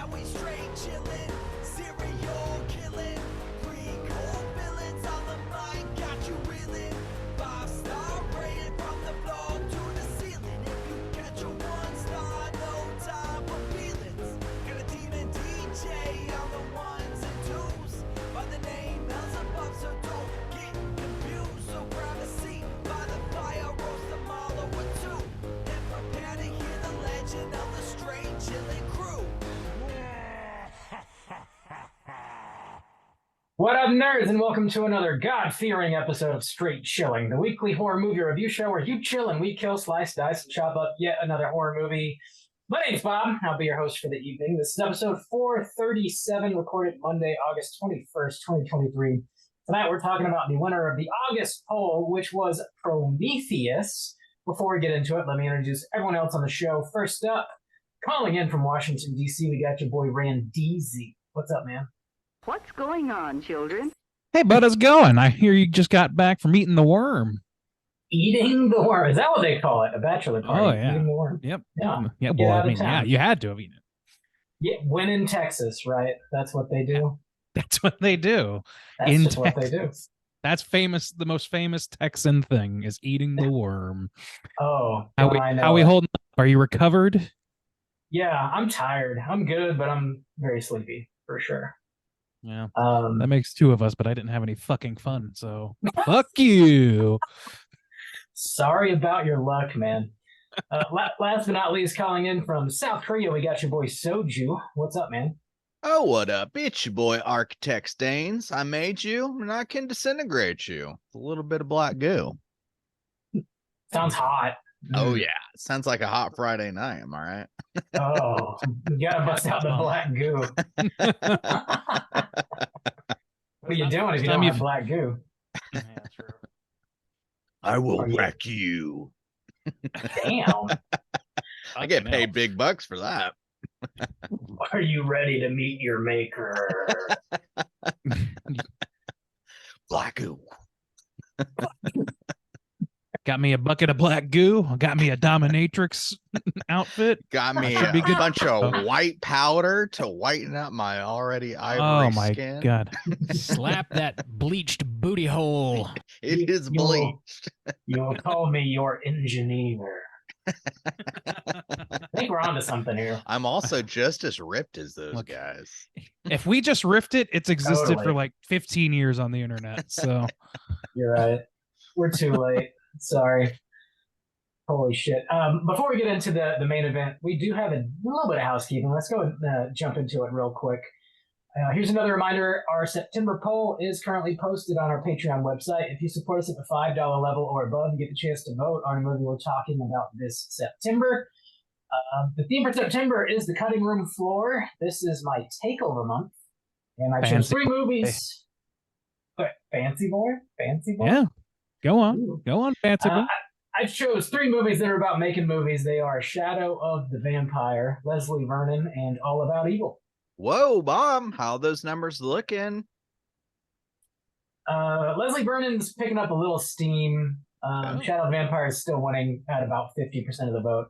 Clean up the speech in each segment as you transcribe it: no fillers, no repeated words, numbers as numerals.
Now we straight chillin', serial killing, pre-cold villains on the mic, got you reeling. 5-star rated from the floor to the ceiling. If you catch a 1-star, no time for feelings. Got a team and DJ on the ones and twos. By the name else above, so don't get confused. So grab a seat by the fire, roast them all over two, and prepare to hear the legend of the straight chillin' crew. What up, nerds, and welcome to another God-fearing episode of Straight Chilling, the weekly horror movie review show where you chill and we kill, slice, dice, and chop up yet another horror movie. My name's Bob. I'll be your host for the evening. This is episode 437, recorded Monday, August 21st, 2023. Tonight we're talking about the winner of the August poll, which was Prometheus. Before we get into it, let me introduce everyone else on the show. First up, calling in from Washington, D.C., we got your boy Randeezy. What's up, man? What's going on, children? Hey, bud, how's it going? I hear you just got back from eating the worm. Eating the worm. Is that what they call it? A bachelor party? Oh, yeah. Eating the worm. Yep. Yeah. Yeah, Get well, out I of mean, yeah, town. you had to have eaten it. Yeah, when in Texas, right? That's what they do. That's what they do. That's in just what they do. That's famous. The most famous Texan thing is eating the worm. Oh, How don't I know we it. holding up? Are you recovered? Yeah, I'm tired. I'm good, but I'm very sleepy for sure. Yeah. That makes two of us, but I didn't have any fucking fun, so fuck you. Sorry about your luck, man. Last but not least, calling in from South Korea, we got your boy Soju. What's up, man? Oh, what up? It's your boy Architect Stains. I made you, and I can disintegrate you. With a little bit of black goo. Sounds hot. Oh, yeah. Sounds like a hot Friday night, am I right? Oh, you gotta bust out the black goo. What are you doing if you don't have black goo? Yeah, true. I will Are you- wreck you. Damn. I get paid big bucks for that. Are you ready to meet your maker? Black goo. Got me a bucket of black goo. Got me a dominatrix outfit. Got me Should be a good. bunch of white powder to whiten up my already ivory Oh my skin. god. Slap that bleached booty hole. It is You'll- bleached. You'll call me your engineer. I think we're onto something here. I'm also just as ripped as those Look. guys. If we just riffed it, it's existed Totally. for like 15 years on the internet. So You're right. We're too late. Sorry. Holy shit. Before we get into the main event, we do have a little bit of housekeeping. Let's go and jump into it real quick. Here's another reminder. Our September poll is currently posted on our Patreon website. If you support us at the $5 level or above, you get the chance to vote on a movie we're talking about this September. The theme for September is the cutting room floor. This is my takeover month. And I chose Fancy 3 movies. What, Fancy boy? Fancy boy? yeah, go on, Ooh. fancy boy. I chose 3 movies that are about making movies. They are Shadow of the Vampire, Leslie Vernon, and All About Evil. Whoa, Bob, how those numbers looking? Leslie Vernon's picking up a little steam. Oh. Shadow of the Vampire is still winning at about 50% of the vote.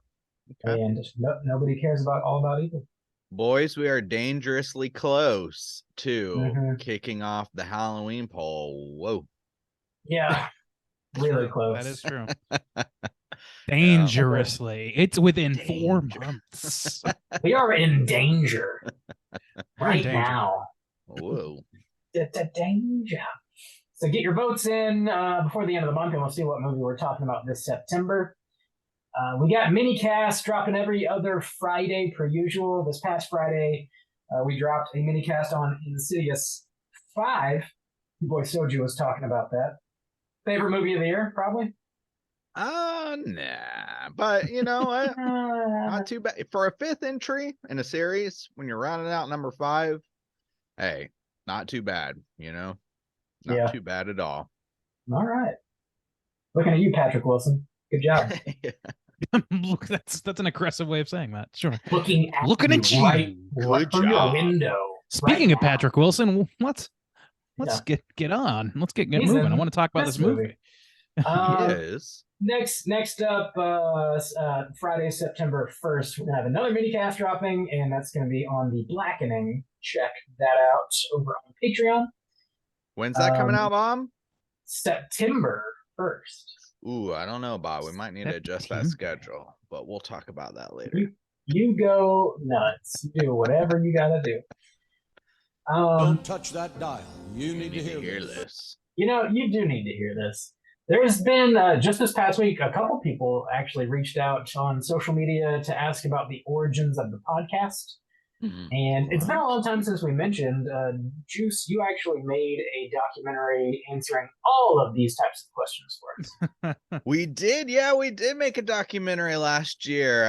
Okay. And nobody cares about All About Evil. Boys, we are dangerously close to Mhm. kicking off the Halloween poll. Whoa. Yeah, really close. That is true. Dangerously. It's within 4 Danger. months. We are in danger We're in right danger. now. Whoa. Danger. So get your votes in before the end of the month, and we'll see what movie we're talking about this September. We got mini cast dropping every other Friday per usual. This past Friday, we dropped a mini cast on Insidious 5. Your boy Soju was talking about that. Favorite movie of the year, probably? Nah. But you know what? Not too bad. For a 5th entry in a series, when you're rounding out number 5, hey, not too bad, you know? Not Yeah. too bad at all. All right. Looking at you, Patrick Wilson. Good job. Look, that's an aggressive way of saying that. Sure. Looking at Looking at you. right Good through your job. window. Speaking right of now. Patrick Wilson, let's Yeah. get on. Let's get He's moving. in I want to talk about this this movie. movie. Yes. Next up, Friday, September 1st, we're gonna have another mini cast dropping, and that's gonna be on The Blackening. Check that out over on Patreon. When's that coming out, Bob? September 1st. Ooh, I don't know, Bob. We might need to adjust that September. schedule, but we'll talk about that later. You go nuts. You do whatever you gotta do. Don't touch that dial. You need to hear this. this. You know, you do need to hear this. There's been, just this past week, a couple people actually reached out on social media to ask about the origins of the podcast. And it's been a long time since we mentioned, Juice, you actually made a documentary answering all of these types of questions for us. We did, yeah, we did make a documentary last year.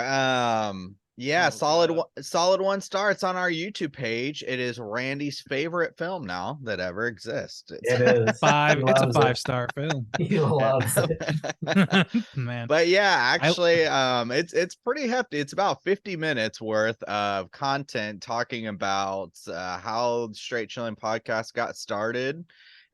Yeah, solid 1 star. It's on our YouTube page. It is Randy's favorite film now that ever exists. It is. It's a He loves it. 5-star film. He loves it. Man. But yeah, actually, it's pretty hefty. It's about 50 minutes worth of content talking about how the Straight Chilling podcast got started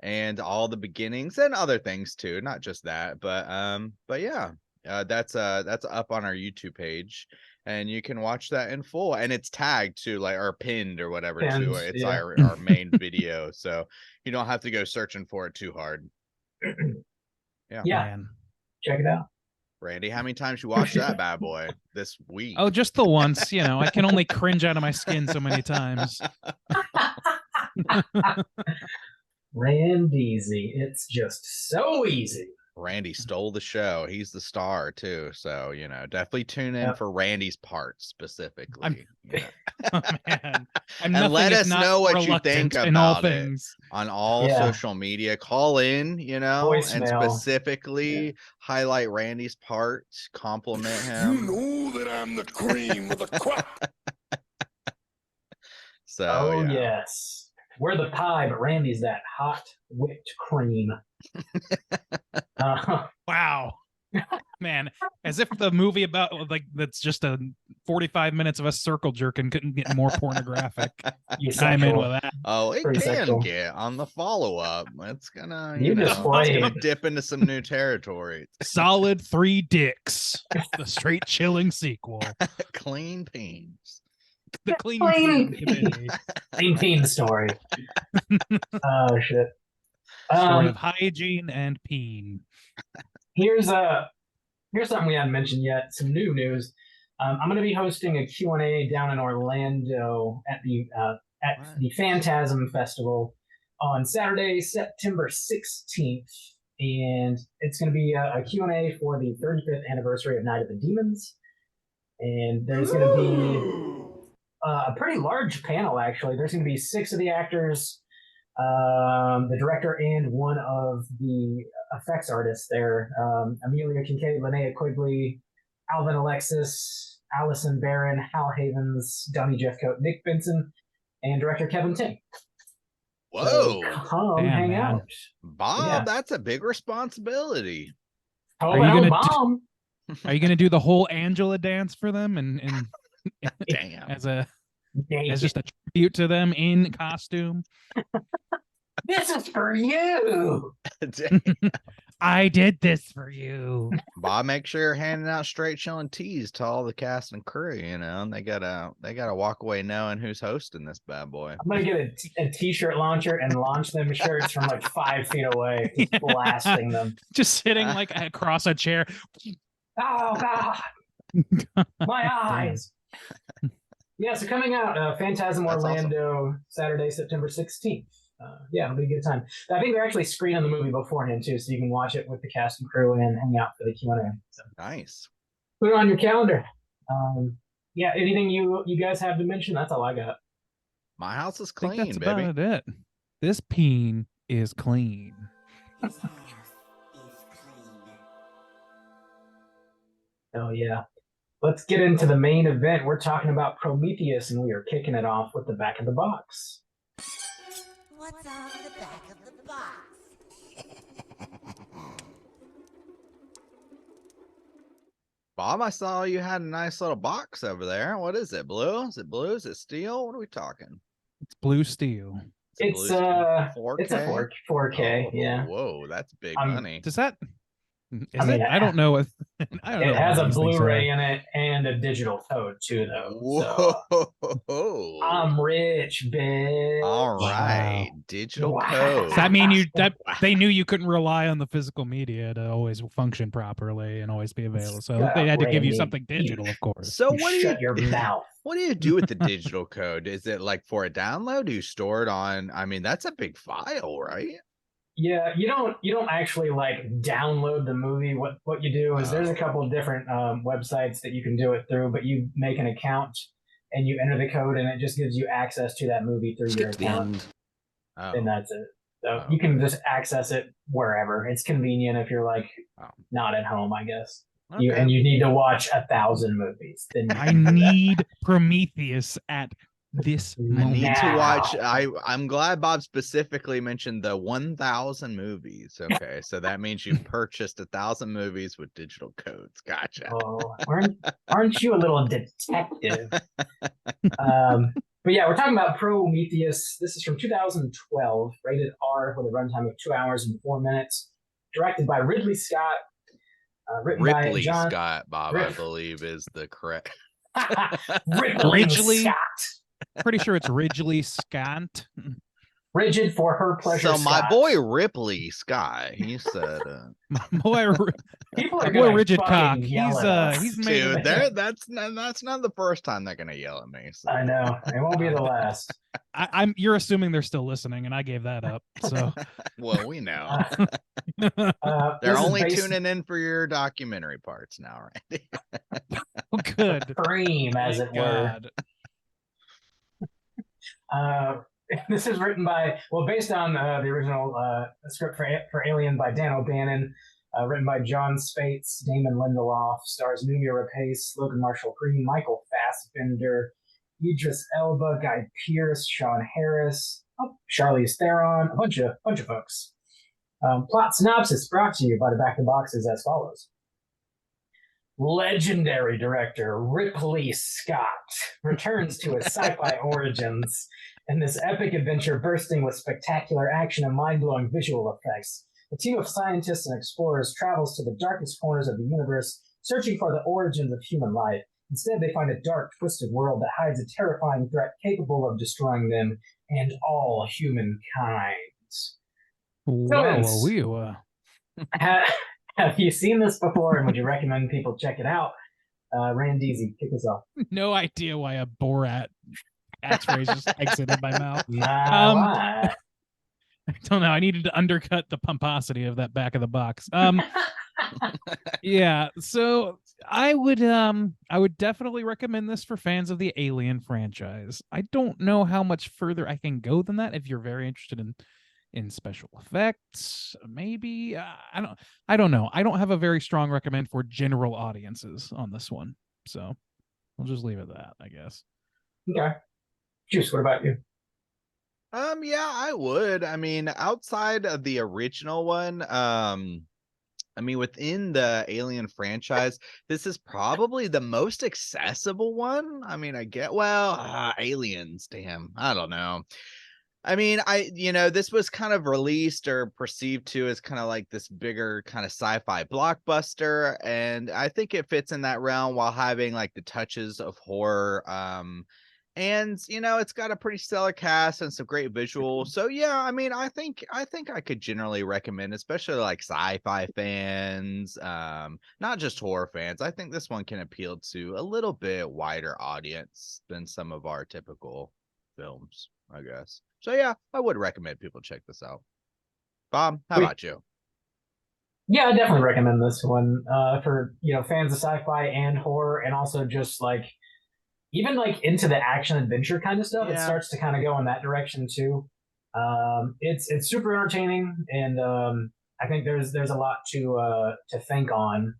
and all the beginnings and other things too, not just that. But yeah, that's up on our YouTube page. And you can watch that in full, and it's tagged to or pinned or whatever to it. It's our main video, so you don't have to go searching for it too hard. Yeah. Man. Check it out. Randy, how many times you watched that bad boy this week? Oh, just the once. I can only cringe out of my skin so many times. Randeezy. It's just so easy. Randy stole the show. He's the star too, so definitely tune in for Randy's part specifically. Oh, man. I'm And let us know what you think in all about it things. on all social media. Call in, and Voicemail. specifically highlight Randy's part, compliment him. know that I'm the cream of the crop. So yes. We're the pie, but Randy's that hot whipped cream. Wow. Man, as if the movie about that's just a 45 minutes of us circle jerking couldn't get more pornographic. I'm in with that. Oh, it Pretty can sexual. get on the follow-up. It's gonna, You it's displayed. gonna dip into some new territory. Solid 3 dicks. The Straight Chilling sequel. Clean peens. The Clean Clean Peen Committee. Clean teen story. Oh shit. Story of hygiene and peen. Here's something we haven't mentioned yet. Some new news. I'm going to be hosting a Q&A down in Orlando at the Phantasm Festival on Saturday, September 16th, and it's going to be a Q&A for the 35th anniversary of Night of the Demons. And there's going to be a pretty large panel, actually. There's going to be 6 of the actors, the director, and one of the effects artists there. Amelia Kincaid, Linnea Quigley, Alvin Alexis, Allison Barron, Hal Havens, Donnie Jeffcoat, Nick Benson, and director Kevin Ting. Whoa. So come Damn, hang man. out. Bob, Yeah. that's a big responsibility. Oh, Are you gonna bomb. Are you going to do the whole Angela dance for them and Damn. as just a tribute to them in costume? This is for you. I did this for you. Bob, make sure you're handing out Straight Chilling teas to all the cast and crew, and they gotta walk away knowing who's hosting this bad boy. I'm gonna get a t-shirt launcher and launch them shirts from 5 feet away, just blasting them. Just sitting across a chair. Oh God, my eyes. Yeah, so coming out, Phantasm That's Orlando, Saturday, September 16th. Yeah, it'll be a good time. I think they're actually screening the movie beforehand too, so you can watch it with the cast and crew and hang out for the Q&A. So Nice. put it on your calendar. Yeah, anything you guys have to mention? That's all I got. My house is I think clean, that's baby. about it. This peen is clean. Oh yeah. Let's get into the main event. We're talking about Prometheus, and we are kicking it off with the back of the box. What's on the back of the box? Bob, I saw you had a nice little box over there. What is it? Blue? Is it blue? Is it steel? What are we talking? It's blue steel. It's blue steel? 4K? it's a 4K. Oh, Yeah. Whoa, that's big I'm- money. Does that Is it? I don't know. I don't know. It has a what these things Blu-ray are. in it and a digital code too, though. So I'm rich, bitch. All right, digital code. Does that mean that Wow. they knew you couldn't rely on the physical media to always function properly and always be available? So Shut they up, had to give you Randy. something digital, of course. So You what do you shut your mouth. What do you do with the digital code? Is it like for a download? Do you store it on? I mean, that's a big file, right? Yeah, you don't actually like download the movie. What you do is there's a couple of different websites that you can do it through, but you make an account and you enter the code, and it just gives you access to that movie through your account, and that's it. So you can just access it wherever. It's convenient if you're like not at home, I guess. Okay. You need to watch 1,000 movies. Then you I can do that. need Prometheus at this I moment. need to Now. watch. I'm glad Bob specifically mentioned the 1,000 movies. Okay, so that means you purchased 1,000 movies with digital codes. Gotcha. Oh, aren't you a little detective? But yeah, we're talking about Prometheus. This is from 2012, rated R with a runtime of 2 hours and 4 minutes. Directed by Ridley Scott. Written Ripley by John Scott, Bob, I believe is the correct. Ridley Ridley? Scott. Pretty sure it's Ridgely Scott. Rigid for her pleasure. So my Scott. boy Ripley Scott, he said, boy, People are boy, gonna Rigid fucking Cock. yell at us. He's made dude, it. that's not the first time they're gonna yell at me. So. I know it won't be the last. You're assuming they're still listening, and I gave that up. So Well, we know They're they're only tuning in for your documentary parts now, right? good. cream, as Thank it were. God. This is written by, based on the original script for Alien by Dan O'Bannon, written by John Spates, Damon Lindelof, stars Numi Rapace, Logan Marshall Green, Michael Fassbender, Idris Elba, Guy Pearce, Sean Harris, Charlize Theron, a bunch of folks. Plot synopsis brought to you by the Back of the Box is as follows. Legendary director Ripley Scott returns to his sci-fi origins in this epic adventure bursting with spectacular action and mind-blowing visual effects. A team of scientists and explorers travels to the darkest corners of the universe, searching for the origins of human life. Instead, they find a dark, twisted world that hides a terrifying threat capable of destroying them and all humankind. Wow, Have you seen this before, and would you recommend people check it out? Randeezy, kick us off. no idea why a Borat catchphrase just exited my mouth. Why? I don't know. I needed to undercut the pomposity of that Back of the Box. Yeah. So I would definitely recommend this for fans of the Alien franchise. I don't know how much further I can go than that. If you're very interested in special effects, maybe I don't know. I don't have a very strong recommend for general audiences on this one, so we'll just leave it at that, I guess. Okay. Juice, what about you? Yeah, I would. I mean, outside of the original one, I mean, within the Alien franchise, this is probably the most accessible one. I mean, Aliens, damn, I don't know. I mean, this was kind of released or perceived to as kind of like this bigger kind of sci-fi blockbuster, and I think it fits in that realm while having like the touches of horror. And it's got a pretty stellar cast and some great visuals. So yeah, I mean, I think I could generally recommend, especially like sci-fi fans, not just horror fans. I think this one can appeal to a little bit wider audience than some of our typical films, I guess. So yeah, I would recommend people check this out. Bob, how about you? Yeah, I definitely recommend this one for fans of sci-fi and horror, and also just like even like into the action adventure kind of stuff. Yeah. It starts to kind of go in that direction too. It's super entertaining, and I think there's a lot to think on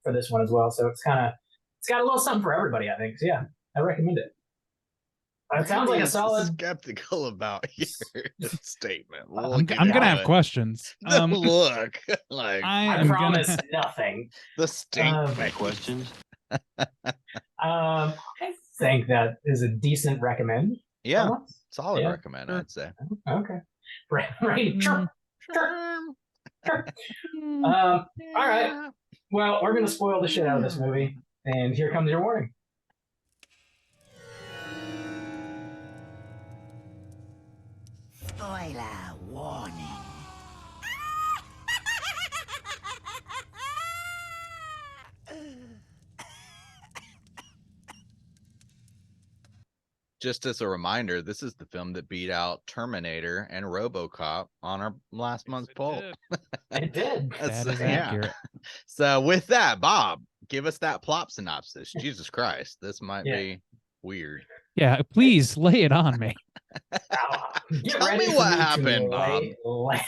for this one as well. So it's got a little something for everybody, I think. So yeah, I recommend it. It sounds like a solid. Skeptical about your statement. I'm gonna have questions. Look, like I promise nothing. the stink. My questions. I think that is a decent recommend. Yeah, Almost. solid Yeah. recommend, I'd say. Okay. Right. All right. Well, we're going to spoil the shit out of this movie. And here comes your warning. Spoiler warning. Just as a reminder, this is the film that beat out Terminator and RoboCop on our last month's poll. It did. That is yeah. accurate. So with that, Bob, give us that plot synopsis. Jesus Christ, this might be weird. Yeah, please lay it on me. Get Tell ready me for what to happened, Bob. lay-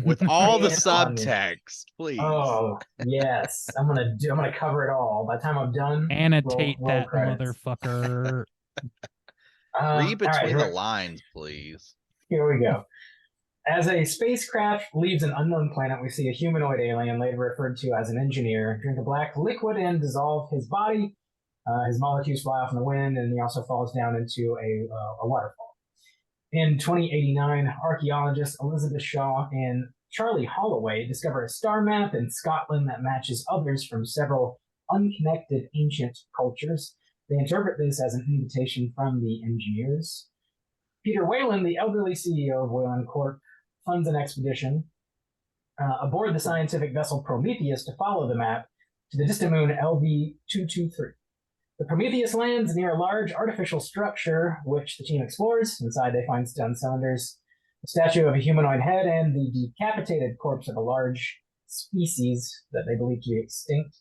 With all the Lay it on me. subtext, please. Oh yes, I'm gonna cover it all. By the time I'm done, Annotate roll that credits. motherfucker. Read all right, between the here- lines, please. Here we go. As a spacecraft leaves an unknown planet, we see a humanoid alien, later referred to as an engineer, drink a black liquid and dissolve his body. His molecules fly off in the wind, and he also falls down into a waterfall. In 2089, archaeologists Elizabeth Shaw and Charlie Holloway discover a star map in Scotland that matches others from several unconnected ancient cultures. They interpret this as an invitation from the engineers. Peter Whalen, the elderly CEO of Whalen Corp, funds an expedition aboard the scientific vessel Prometheus to follow the map to the distant moon LV-223. The Prometheus lands near a large artificial structure, which the team explores. Inside, they find stone cylinders, a statue of a humanoid head, and the decapitated corpse of a large species that they believe to be extinct.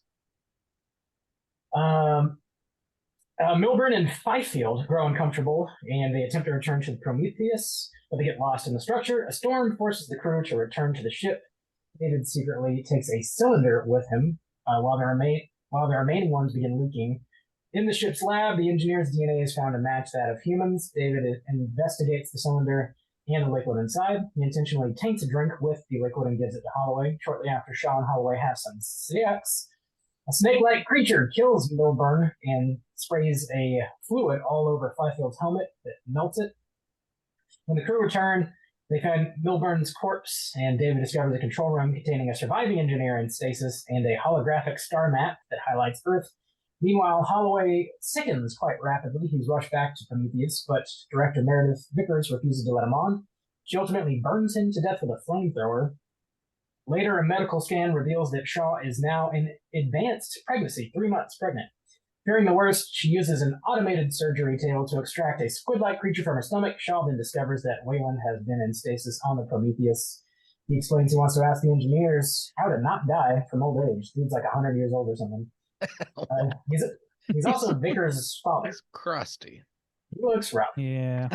Milburn and Fifield grow uncomfortable, and they attempt to return to the Prometheus, but they get lost in the structure. A storm forces the crew to return to the ship. David secretly takes a cylinder with him, while the remaining ones begin leaking. In the ship's lab, the engineer's DNA is found to match that of humans. David investigates the cylinder and the liquid inside. He intentionally taints a drink with the liquid and gives it to Holloway. Shortly after, Shaw and Holloway have some sex. A snake-like creature kills Milburn and sprays a fluid all over Fifield's helmet that melts it. When the crew return, they find Milburn's corpse, and David discovers a control room containing a surviving engineer in stasis and a holographic star map that highlights Earth. Meanwhile, Holloway sickens quite rapidly. He's rushed back to Prometheus, but director Meredith Vickers refuses to let him on. She ultimately burns him to death with a flamethrower. Later, a medical scan reveals that Shaw is now in advanced pregnancy, 3 months pregnant. Fearing the worst, she uses an automated surgery table to extract a squid-like creature from her stomach. Shaw then discovers that Wayland has been in stasis on the Prometheus. He explains he wants to ask the engineers how to not die from old age. Dude's like 100 years old or something. He's also Vickers' father. It's crusty. He looks rough. Yeah.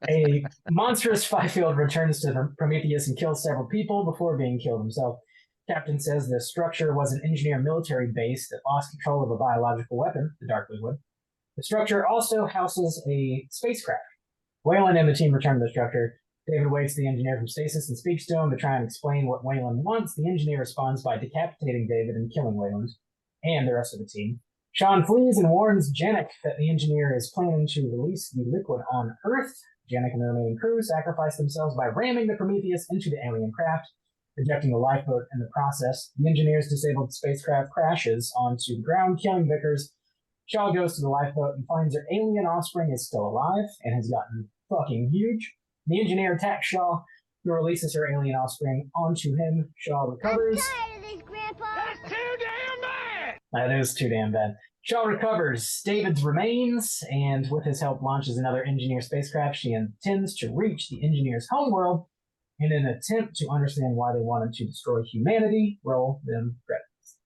A monstrous Fifield returns to the Prometheus and kills several people before being killed himself. Captain says the structure was an engineer military base that lost control of a biological weapon, the Dark Liquid. The structure also houses a spacecraft. Wayland and the team return to the structure. David waits the engineer from stasis and speaks to him to try and explain what Wayland wants. The engineer responds by decapitating David and killing Wayland and the rest of the team. Sean flees and warns Janik that the engineer is planning to release the liquid on Earth. Janik and the remaining crew sacrifice themselves by ramming the Prometheus into the alien craft, ejecting the lifeboat in the process. The engineer's disabled spacecraft crashes onto the ground, killing Vickers. Shaw goes to the lifeboat and finds her alien offspring is still alive and has gotten fucking huge. The engineer attacks Shaw, who releases her alien offspring onto him. Shaw recovers. I'm tired of this, Grandpa. That's too damn bad! That is too damn bad. Shaw recovers David's remains, and with his help launches another engineer spacecraft. She intends to reach the engineer's homeworld in an attempt to understand why they wanted to destroy humanity. Roll them credits.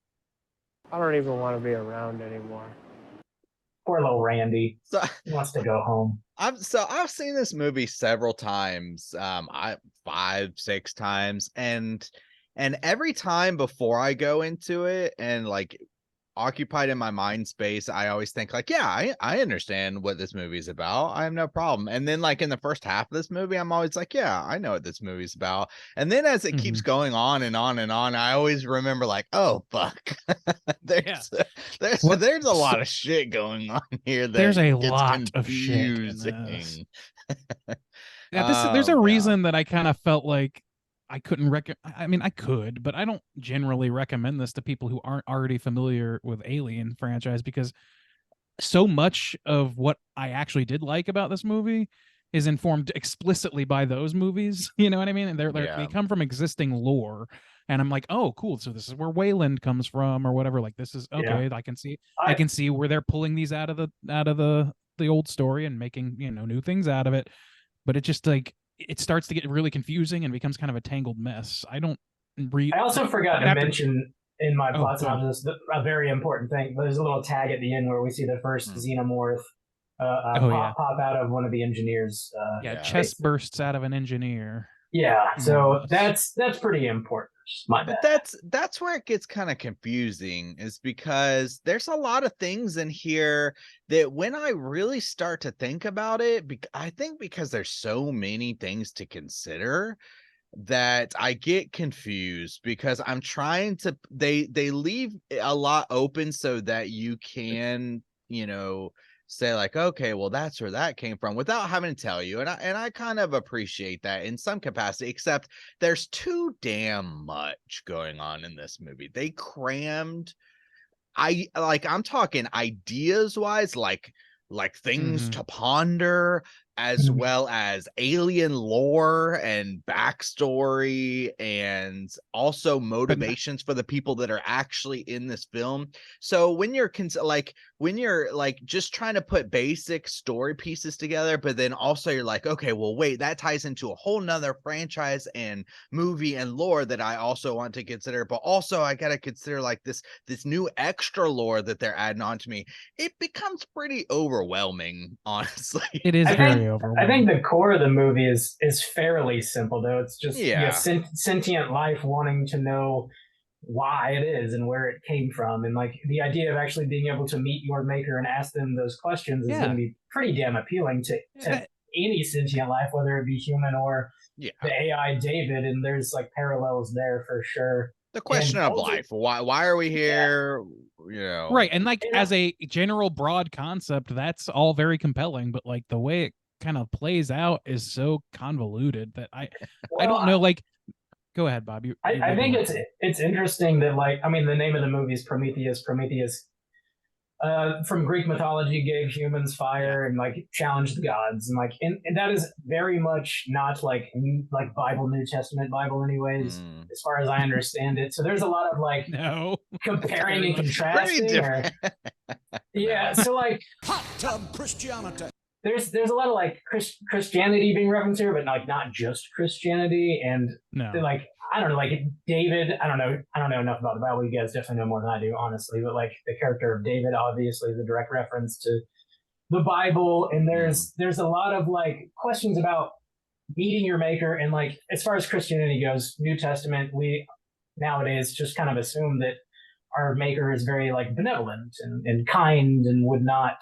I don't even want to be around anymore. Poor little Randy. So He wants to go home. I've seen this movie several times. 5, 6 times, and every time before I go into it and like occupied in my mind space, I always think like, yeah, I understand what this movie's about. I have no problem. And then like in the first half of this movie, I'm always like, yeah, I know what this movie's about. And then as it keeps going on and on and on, I always remember like, oh fuck, there's a lot of shit going on here. There's a gets lot of shit in confusing. this. Yeah, there's a reason that I kind of felt like I couldn't I mean, I could, but I don't generally recommend this to people who aren't already familiar with Alien franchise, because so much of what I actually did like about this movie is informed explicitly by those movies. You know what I mean? And they come from existing lore. And I'm like, oh, cool. So this is where Wayland comes from, or whatever. Like, this is okay. I can see where they're pulling these out of the old story and making, new things out of it. But it just like it starts to get really confusing and becomes kind of a tangled mess. I also forgot to mention in my plot go ahead. synopsis a very important thing. There's a little tag at the end where we see the first xenomorph pop out of one of the engineers. Chest bursts out of an engineer. Yeah, so that's pretty important. My bad. But that's where it gets kind of confusing, is because there's a lot of things in here that when I really start to think about it, I think because there's so many things to consider that I get confused, because I'm trying to they leave a lot open so that you can, say like, okay, well, that's where that came from, without having to tell you. And I kind of appreciate that in some capacity, except there's too damn much going on in this movie. They crammed, I'm talking ideas wise, like things to ponder, as well as alien lore and backstory, and also motivations for the people that are actually in this film. So when you're just trying to put basic story pieces together, but then also you're like, okay, well, wait, that ties into a whole nother franchise and movie and lore that I also want to consider, but also I gotta consider like this new extra lore that they're adding on to me. It becomes pretty overwhelming, honestly. It is very overwhelming. I think the core of the movie is fairly simple, though. It's just sentient life wanting to know why it is and where it came from, and like the idea of actually being able to meet your maker and ask them those questions is going to be pretty damn appealing to any sentient life, whether it be human or the AI David. And there's like parallels there for sure. The question of life. Why are we here? Right. And like as a general broad concept, that's all very compelling, but like the way it kind of plays out is so convoluted that I don't know. Like, go ahead, Bob. I think it's interesting that, like, I mean, the name of the movie is Prometheus. Prometheus, from Greek mythology, gave humans fire and like challenged the gods, and like, and that is very much not like Bible, New Testament Bible, anyways, as far as I understand it. So there's a lot of like comparing and contrasting. So like hot tub Christianity. There's a lot of like Christianity being referenced here, but like not just Christianity. And like, I don't know, like David, I don't know enough about the Bible. You guys definitely know more than I do, honestly. But like the character of David, obviously, is a direct reference to the Bible. And there's a lot of like questions about meeting your maker. And like, as far as Christianity goes, New Testament, we nowadays just kind of assume that our maker is very like benevolent and kind and would not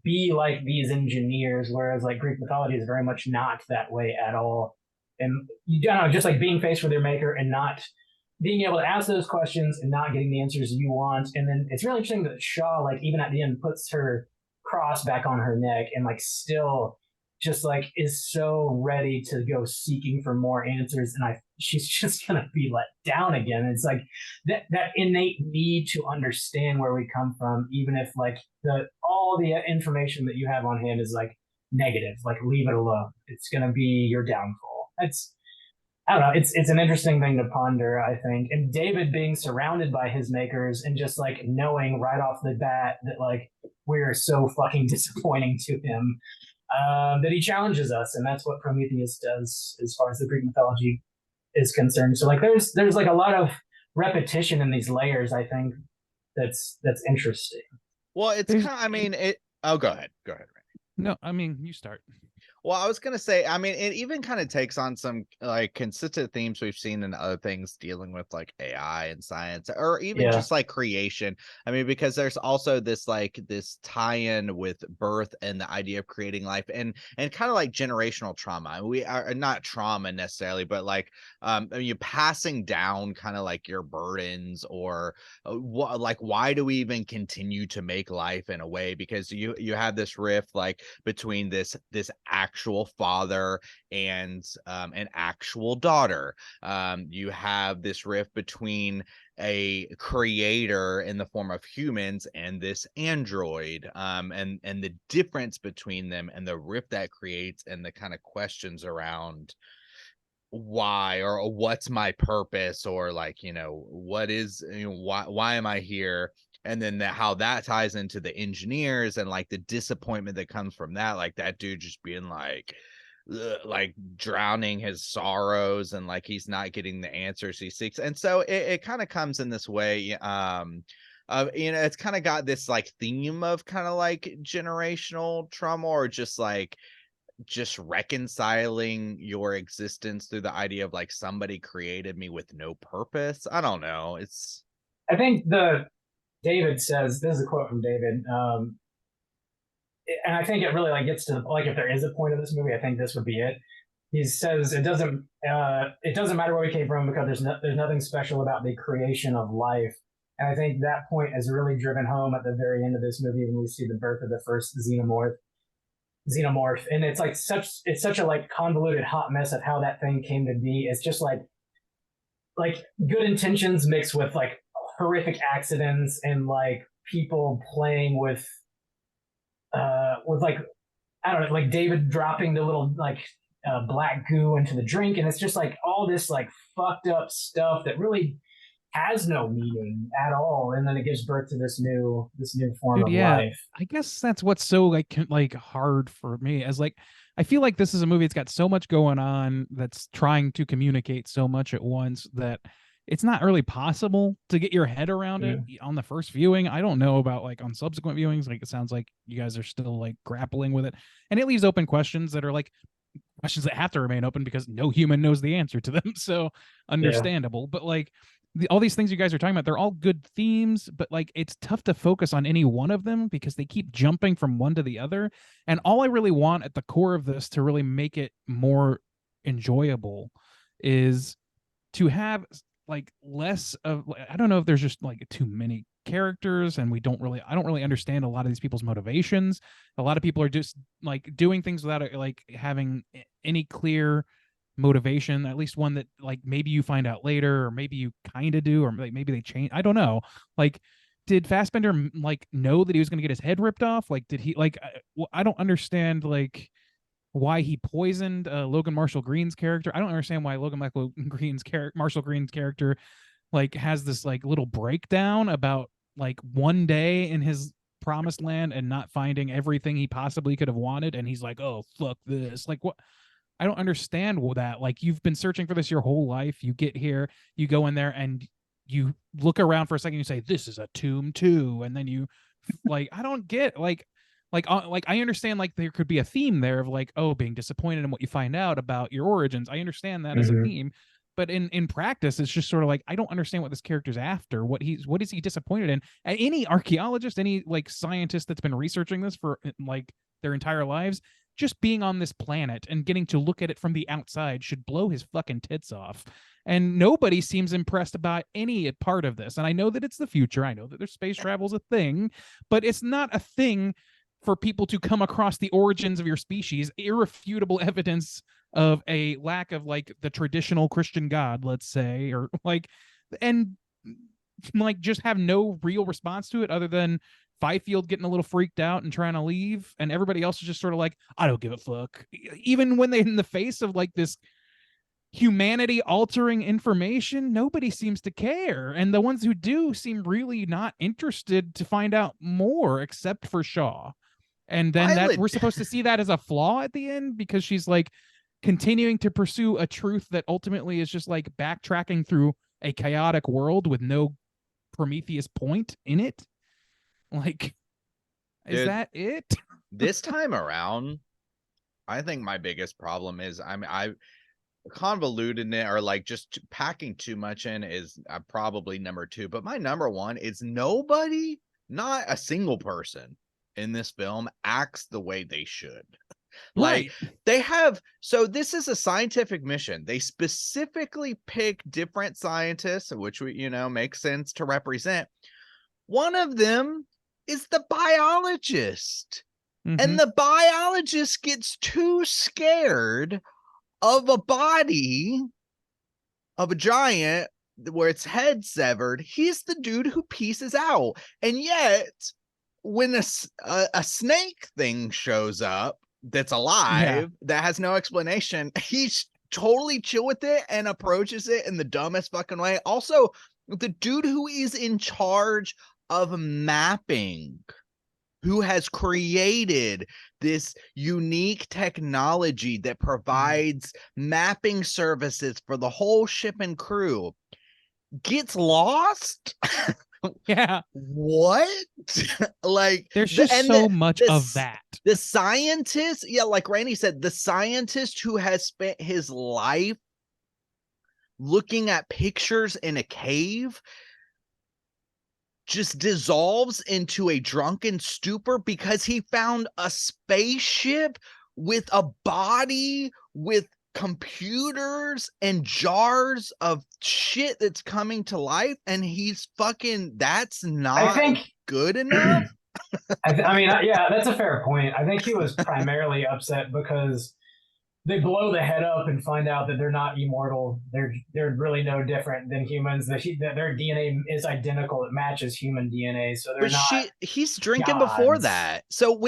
be like these engineers, whereas like Greek mythology is very much not that way at all. And you don't know, just like being faced with your maker and not being able to ask those questions and not getting the answers you want. And then it's really interesting that Shaw, like even at the end, puts her cross back on her neck and like still just like is so ready to go seeking for more answers. And she's just gonna be let down again. It's like that innate need to understand where we come from, even if like all the information that you have on hand is like negative, like leave it alone. It's gonna be your downfall. I don't know. It's an interesting thing to ponder, I think. And David being surrounded by his makers and just like knowing right off the bat that like we're so fucking disappointing to him, that he challenges us, and that's what Prometheus does as far as the Greek mythology is concerned. So like there's like a lot of repetition in these layers, I think, that's interesting. Well, it's kind of, I mean, go ahead, Randy. No, I mean, you start. Well, I was gonna say, I mean, it even kind of takes on some like consistent themes we've seen in other things dealing with like AI and science, or even just like creation. I mean, because there's also this tie-in with birth and the idea of creating life, and kind of like generational trauma. We are not trauma necessarily, but like you passing down kind of like your burdens, or like why do we even continue to make life in a way? Because you have this rift like between this actual actual father and an actual daughter. You have this rift between a creator in the form of humans and this android, and the difference between them and the rift that creates, and the kind of questions around why, or what's my purpose, or like, what is, why am I here? And then how that ties into the engineers, and like the disappointment that comes from that, like that dude just being like drowning his sorrows, and like he's not getting the answers he seeks. And so it kind of comes in this way, it's kind of got this like theme of kind of like generational trauma, or just reconciling your existence through the idea of like somebody created me with no purpose. I don't know. I think David says, this is a quote from David, and I think it really like gets to like, if there is a point of this movie, I think this would be it. He says it doesn't matter where we came from, because there's nothing special about the creation of life. And I think that point is really driven home at the very end of this movie, when we see the birth of the first xenomorph, and it's like such a like convoluted hot mess of how that thing came to be. It's just like good intentions mixed with like horrific accidents, and like people playing with like, I don't know, like David dropping the little like black goo into the drink, and it's just like all this like fucked up stuff that really has no meaning at all, and then it gives birth to this new form of life. I guess that's what's so like hard for me, as like I feel like this is a movie that's got so much going on, that's trying to communicate so much at once, that it's not really possible to get your head around it on the first viewing. I don't know about like on subsequent viewings. Like, it sounds like you guys are still like grappling with it, and it leaves open questions that are like questions that have to remain open because no human knows the answer to them. So understandable. But like all these things you guys are talking about, they're all good themes, but like it's tough to focus on any one of them because they keep jumping from one to the other. And all I really want at the core of this to really make it more enjoyable is to have like less of, I don't know if there's just like too many characters, and I don't really understand a lot of these people's motivations. A lot of people are just like doing things without like having any clear motivation, at least one that like maybe you find out later, or maybe you kind of do, or like maybe they change. I don't know. Like, did Fassbender like know that he was going to get his head ripped off? Like, did he like? I don't understand like why he poisoned Logan Marshall Green's character. I don't understand why Marshall Green's character like has this like little breakdown about like one day in his promised land and not finding everything he possibly could have wanted, and he's like, oh fuck this. Like, what? I don't understand that. Like, you've been searching for this your whole life. You get here, you go in there, and you look around for a second, you say, this is a tomb too, and then you like, I don't get like I understand like there could be a theme there of like, oh, being disappointed in what you find out about your origins. I understand that as a theme, but in practice, it's just sort of like, I don't understand what this character's after. What is he disappointed in? And any archaeologist, any like scientist that's been researching this for like their entire lives, just being on this planet and getting to look at it from the outside should blow his fucking tits off. And nobody seems impressed about any part of this. And I know that it's the future. I know that there's space travel is a thing, but it's not a thing for people to come across the origins of your species, irrefutable evidence of a lack of like the traditional Christian God, let's say, or like, and like just have no real response to it other than Fifield getting a little freaked out and trying to leave, and everybody else is just sort of like, I don't give a fuck. Even when they're in the face of like this humanity altering information, nobody seems to care, and the ones who do seem really not interested to find out more, except for Shaw. And then that we're supposed to see that as a flaw at the end because she's like continuing to pursue a truth that ultimately is just like backtracking through a chaotic world with no Prometheus point in it. Like, is that it? This time around, I think my biggest problem is I convoluted it, or like just packing too much in is probably number two. But my number one is nobody, not a single person in this film acts the way they should. Like, they have, so this is a scientific mission. They specifically pick different scientists, which makes sense to represent. One of them is the biologist. And the biologist gets too scared of a body of a giant where its head severed. He's the dude who pieces out. And yet, when a snake thing shows up that's alive, that has no explanation, he's totally chill with it and approaches it in the dumbest fucking way. Also, the dude who is in charge of mapping, who has created this unique technology that provides mapping services for the whole ship and crew, gets lost. Yeah. What? Like, there's just so much of that. The scientist, like Randy said, the scientist who has spent his life looking at pictures in a cave just dissolves into a drunken stupor because he found a spaceship with a body with computers and jars of shit that's coming to life, and he's fucking, that's not good enough. I mean, yeah, that's a fair point. I think he was primarily upset because they blow the head up and find out that they're not immortal. They're really no that than humans. That their DNA is identical. It matches human DNA. So they're not. He's drinking gods. Before that. So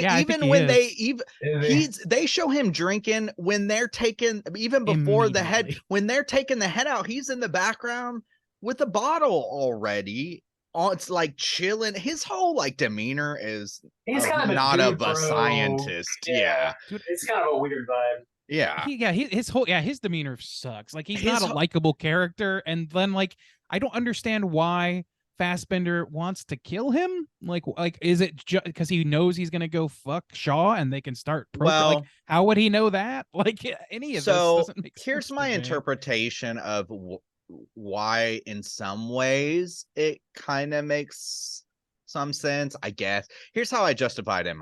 they show him drinking when they're taking, even before the head, when they're taking the head out, he's in the background with a bottle already. It's like chilling. His whole like demeanor is kind of not of a scientist. Yeah. Dude, it's kind of a weird vibe. Yeah. His demeanor sucks. Like, he's not a likable character. And then, like, I don't understand why Fassbender wants to kill him. Like is it just because he knows he's gonna go fuck Shaw and they can start like, how would he know that? Like, any of this doesn't make sense. Here's my interpretation of why in some ways it kind of makes some sense, I guess. Here's how I justified it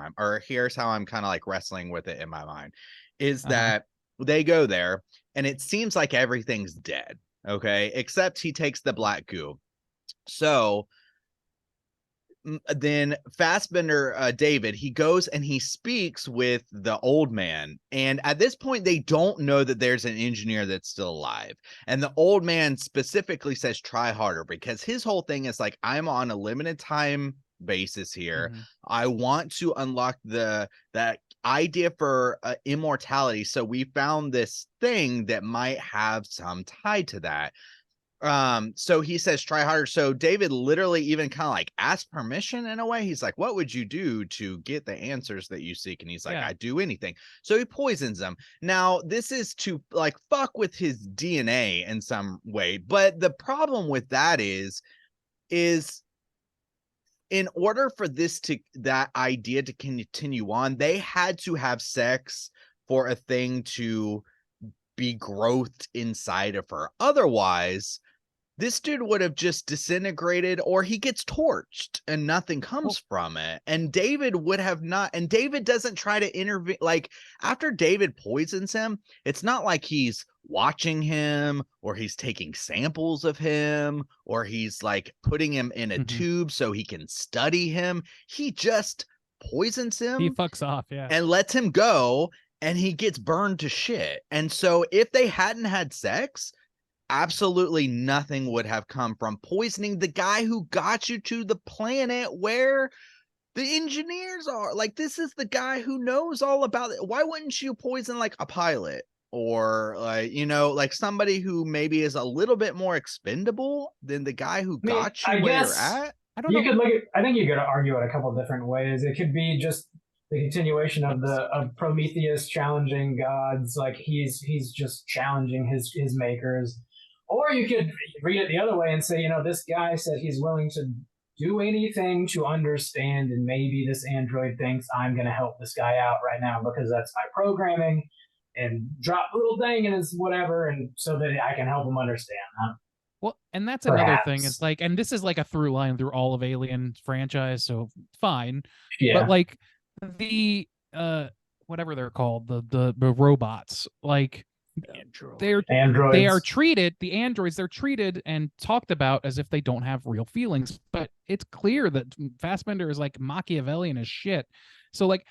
here's how I'm kind of like wrestling with it in my mind, is that they go there and it seems like everything's dead, okay, except he takes the black goo. So then Fassbender, David, he goes and he speaks with the old man. And at this point, they don't know that there's an engineer that's still alive. And the old man specifically says, try harder, because his whole thing is like, I'm on a limited time basis here. I want to unlock that idea for immortality. So we found this thing that might have some tie to that. So he says try harder. So David literally even kind of like asks permission in a way. He's like, what would you do to get the answers that you seek? And he's like, I'd do anything. So he poisons them. Now this is to like fuck with his DNA in some way, but the problem with that is in order for that idea to continue on, they had to have sex for a thing to be growthed inside of her. Otherwise, this dude would have just disintegrated, or he gets torched and nothing comes from it. And David would have not, and David doesn't try to intervene. Like, after David poisons him, it's not like he's watching him or he's taking samples of him or he's like putting him in a tube so he can study him. He just poisons him. He fucks off, and lets him go, and he gets burned to shit. And so if they hadn't had sex, absolutely nothing would have come from poisoning the guy who got you to the planet where the engineers are. Like, this is the guy who knows all about it. Why wouldn't you poison like a pilot or like, you know, like somebody who maybe is a little bit more expendable than the guy who got you where you're at? I don't know. I think you could argue it a couple different ways. It could be just the continuation of Prometheus challenging gods, like he's just challenging his makers. Or you could read it the other way and say, you know, this guy said he's willing to do anything to understand, and maybe this android thinks I'm going to help this guy out right now because that's my programming, and drop a little thing in his whatever, and so that I can help him understand. Well, and that's another thing. It's like, and this is like a through line through all of Alien franchise, so fine. Yeah. But like the whatever they're called, the robots, like they are treated, the androids, they're treated and talked about as if they don't have real feelings. But it's clear that Fassbender is like Machiavellian as shit. So like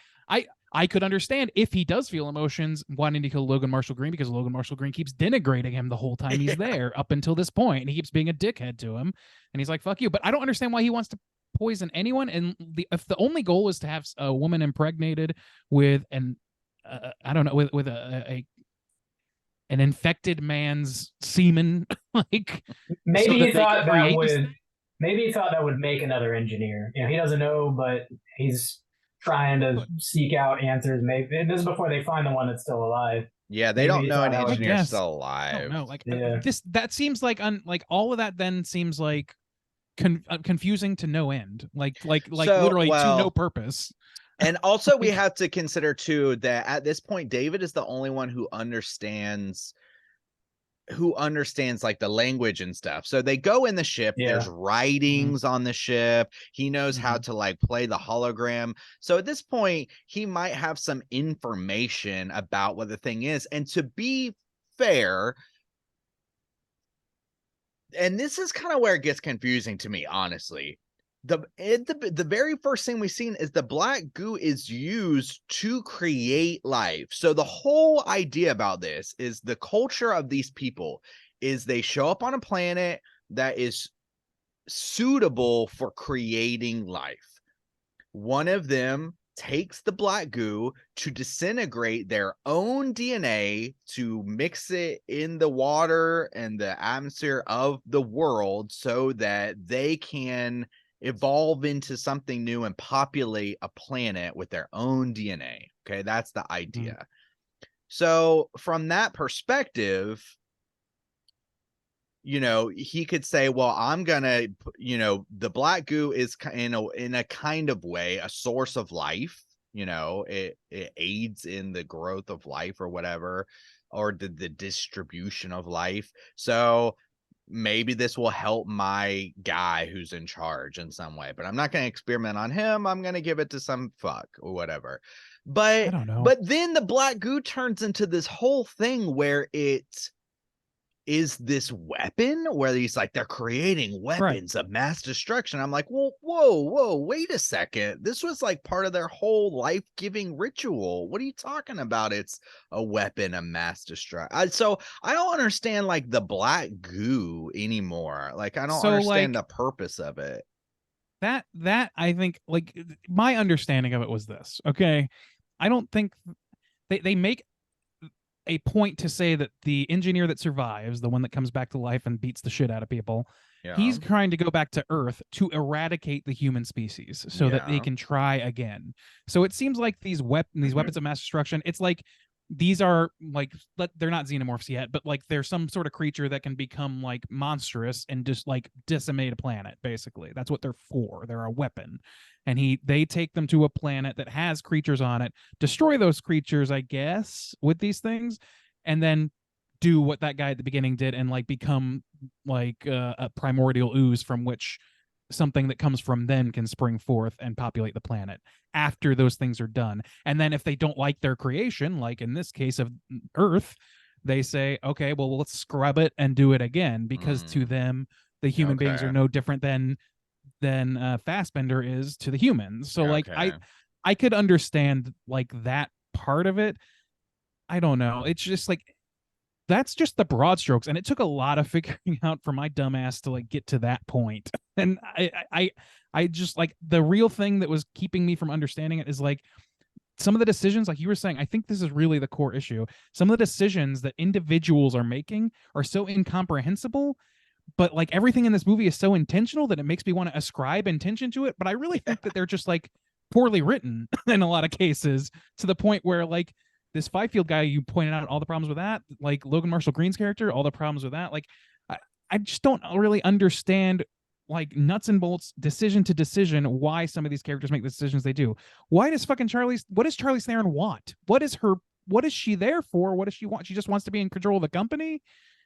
I could understand if he does feel emotions wanting to kill Logan Marshall Green, because Logan Marshall Green keeps denigrating him the whole time he's there up until this point, and he keeps being a dickhead to him, and he's like, fuck you. But I don't understand why he wants to poison anyone. And if the only goal is to have a woman impregnated with an I don't know, with an infected man's semen, like Maybe so he that they thought can that create would. Maybe he thought that would make another engineer. You know, he doesn't know, but he's trying to seek out answers. Maybe and this is before they find the one that's still alive. Yeah, they Maybe don't he know thought any that would- engineer's guess. still I don't alive. know, like Yeah. that seems like like all of that then seems like confusing to no end, like So, literally to no well, purpose. And also we have to consider too that at this point David is the only one who understands like the language and stuff. So they go in the ship, there's writings on the ship. He knows how to like play the hologram. So at this point he might have some information about what the thing is. And to be fair, and this is kind of where it gets confusing to me, honestly. The very first thing we've seen is the black goo is used to create life. So the whole idea about this is the culture of these people is they show up on a planet that is suitable for creating life. One of them takes the black goo to disintegrate their own DNA to mix it in the water and the atmosphere of the world so that they can evolve into something new and populate a planet with their own DNA. Okay, that's the idea. So from that perspective, you know, he could say, well, I'm gonna, you know, the black goo is in a kind of way a source of life. You know, it aids in the growth of life or whatever, or the distribution of life. So maybe this will help my guy who's in charge in some way, but I'm not going to experiment on him. I'm going to give it to some fuck or whatever. But I don't know. But then the black goo turns into this whole thing where it is this weapon where he's like, they're creating weapons of mass destruction. I'm like, well, whoa, wait a second. This was like part of their whole life-giving ritual. What are you talking about? It's a weapon of mass destruction. So I don't understand like the black goo anymore. Like, I don't understand the purpose of it. That I think, like, my understanding of it was this. Okay, I don't think they make a point to say that the engineer that survives, the one that comes back to life and beats the shit out of people, he's trying to go back to Earth to eradicate the human species so that they can try again. So it seems like these weapons of mass destruction, it's like these are like, they're not xenomorphs yet, but like they're some sort of creature that can become like monstrous and just like decimate a planet. Basically, that's what they're for. They're a weapon. And they take them to a planet that has creatures on it, destroy those creatures, I guess, with these things, and then do what that guy at the beginning did and like become like a primordial ooze from which something that comes from then can spring forth and populate the planet after those things are done. And then if they don't like their creation, like in this case of Earth, they say, okay, well, let's scrub it and do it again, because to them, the human beings are no different than Fassbender is to the humans. So like I could understand like that part of it. I don't know. It's just like, that's just the broad strokes, and it took a lot of figuring out for my dumbass to like get to that point. And I just like, the real thing that was keeping me from understanding it is like some of the decisions, like you were saying, I think this is really the core issue. Some of the decisions that individuals are making are so incomprehensible, but like everything in this movie is so intentional that it makes me want to ascribe intention to it. But I really think that they're just like poorly written in a lot of cases, to the point where like this Fifield guy, you pointed out all the problems with that, like Logan Marshall Green's character, all the problems with that. Like I just don't really understand like nuts and bolts, decision to decision, why some of these characters make the decisions they do. Why does what does Charlize Theron want? What is she there for? What does she want? She just wants to be in control of the company?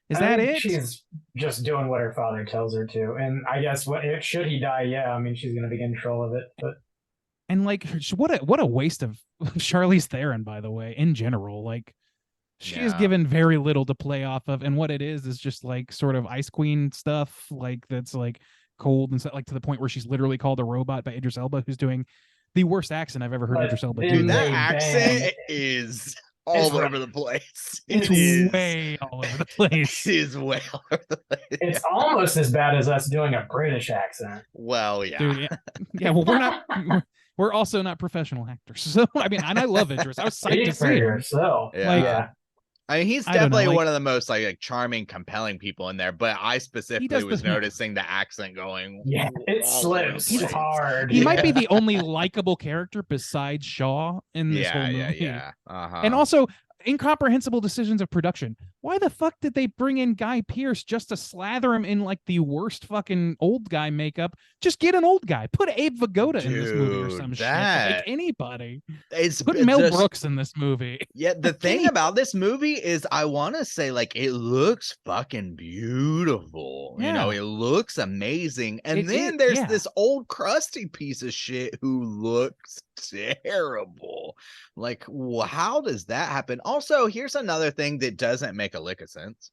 Is that it? She's just doing what her father tells her to. And I guess should he die? Yeah, I mean, she's going to be in control of it. But and like, what a waste of Charlize Theron, by the way, in general. Like, she is given very little to play off of, and what it is just like sort of Ice Queen stuff, like that's like cold and stuff, like to the point where she's literally called a robot by Idris Elba, who's doing the worst accent I've ever heard But Idris Elba then do. Dude, that they accent bang. is It's all rough. over the place. It's It is. way all over the place. It is way all over the place. It's almost as bad as us doing a British accent. Well, yeah. Dude, yeah. Well, we're also not professional actors. So I mean, and I love Idris. I was psyched Speak to for see him. yourself. Yeah. Like, Yeah. I mean, he's I don't know, definitely like- one of the most like charming, compelling people in there. But I specifically was this, yeah. noticing the accent going. Yeah, it all over the slips place. hard. He might be Yeah. the only likable character besides Shaw in this whole movie. Yeah. Uh-huh. And also incomprehensible decisions of production. Why the fuck did they bring in Guy Pearce just to slather him in like the worst fucking old guy makeup? Just get an old guy. Put Abe Vigoda in this movie or Dude, some shit. that- Like anybody. it's Put Mel just- Brooks in this movie. Yeah, the thing about this movie is I want to say like it looks fucking beautiful. You know, Yeah. it looks amazing. And then It- there's yeah. this old crusty piece of shit who looks terrible. Like, how does that happen? Also, here's another thing that doesn't make a lick of sense.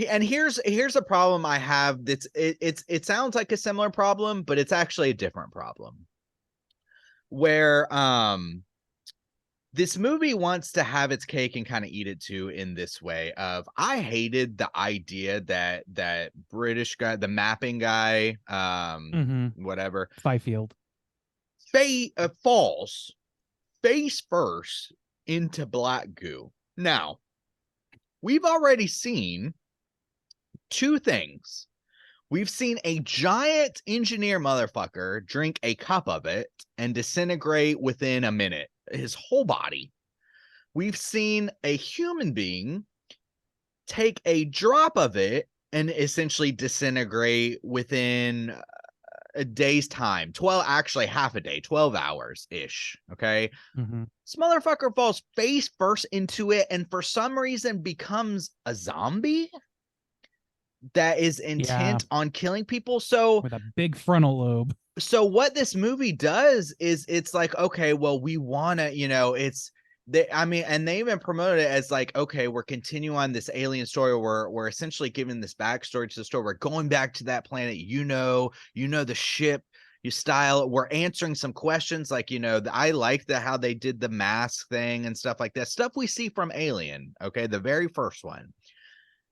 And here's a problem I have that's it sounds like a similar problem, but it's actually a different problem. Where this movie wants to have its cake and kind of eat it too in this way of I hated the idea that British guy, the mapping guy, whatever, Fifield. falls face first into black goo. Now, we've already seen two things. We've seen a giant engineer motherfucker drink a cup of it and disintegrate within a minute, his whole body. We've seen a human being take a drop of it and essentially disintegrate within a day's time. Actually half a day, 12 hours ish. Okay. This motherfucker falls face first into it and for some reason becomes a zombie that is intent on killing people. So with a big frontal lobe. So what this movie does is it's like, okay, well, we want to, and they even promoted it as like, okay, we're continuing on this alien story. We're essentially giving this backstory to the story. We're going back to that planet. The ship, you style. We're answering some questions like, I like how they did the mask thing and stuff like that. Stuff we see from Alien. Okay. The very first one.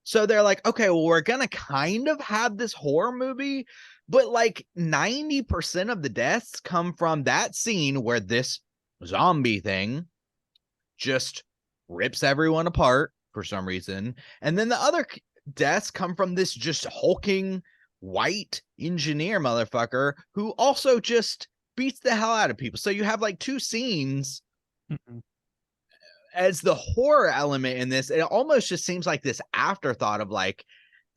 So they're like, okay, well, we're going to kind of have this horror movie, but like 90% of the deaths come from that scene where this zombie thing just rips everyone apart for some reason. And then the other deaths come from this just hulking white engineer motherfucker who also just beats the hell out of people. So you have like two scenes as the horror element in this. It almost just seems like this afterthought of like,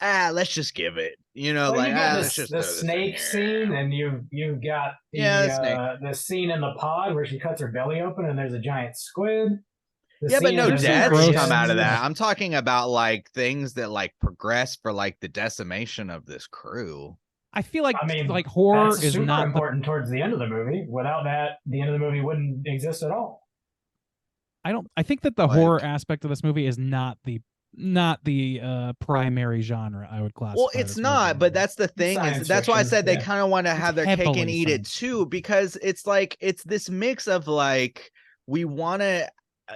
let's just give it, Well, like you got let's just the throw this in snake here. scene, and you've got the scene in the pod where she cuts her belly open and there's a giant squid. Yeah, but no There's some deaths gross come out of that. scenes. I'm talking about like things that like progress for like the decimation of this crew. I feel like like horror that's is super not important towards the end of the movie. Without that, the end of the movie wouldn't exist at all. I think that the horror aspect of this movie is not the primary genre I would classify. Well, it's not, but that's the thing. Science That's why I fiction, said they yeah. kind of want to have their cake and heavily eat it science too, because it's like it's this mix of like we want to.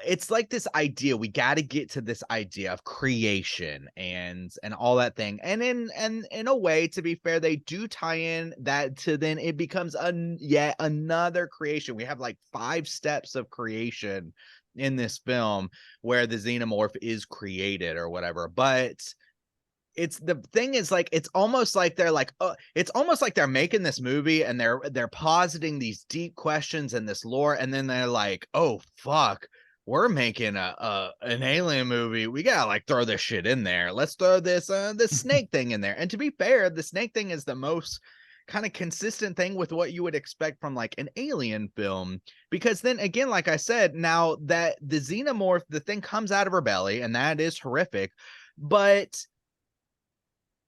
It's like this idea. We got to get to this idea of creation and all that thing. And in a way, to be fair, they do tie in that to then it becomes yet another creation. We have like 5 steps of creation in this film where the xenomorph is created or whatever. But it's the thing is like it's almost like they're like it's almost like they're making this movie and they're positing these deep questions and this lore, and then they're like, oh fuck, we're making an alien movie. We gotta like throw this shit in there. Let's throw this snake thing in there. And to be fair, the snake thing is the most kind of consistent thing with what you would expect from like an alien film, because then again, like I said, now that the xenomorph, the thing comes out of her belly, and that is horrific, but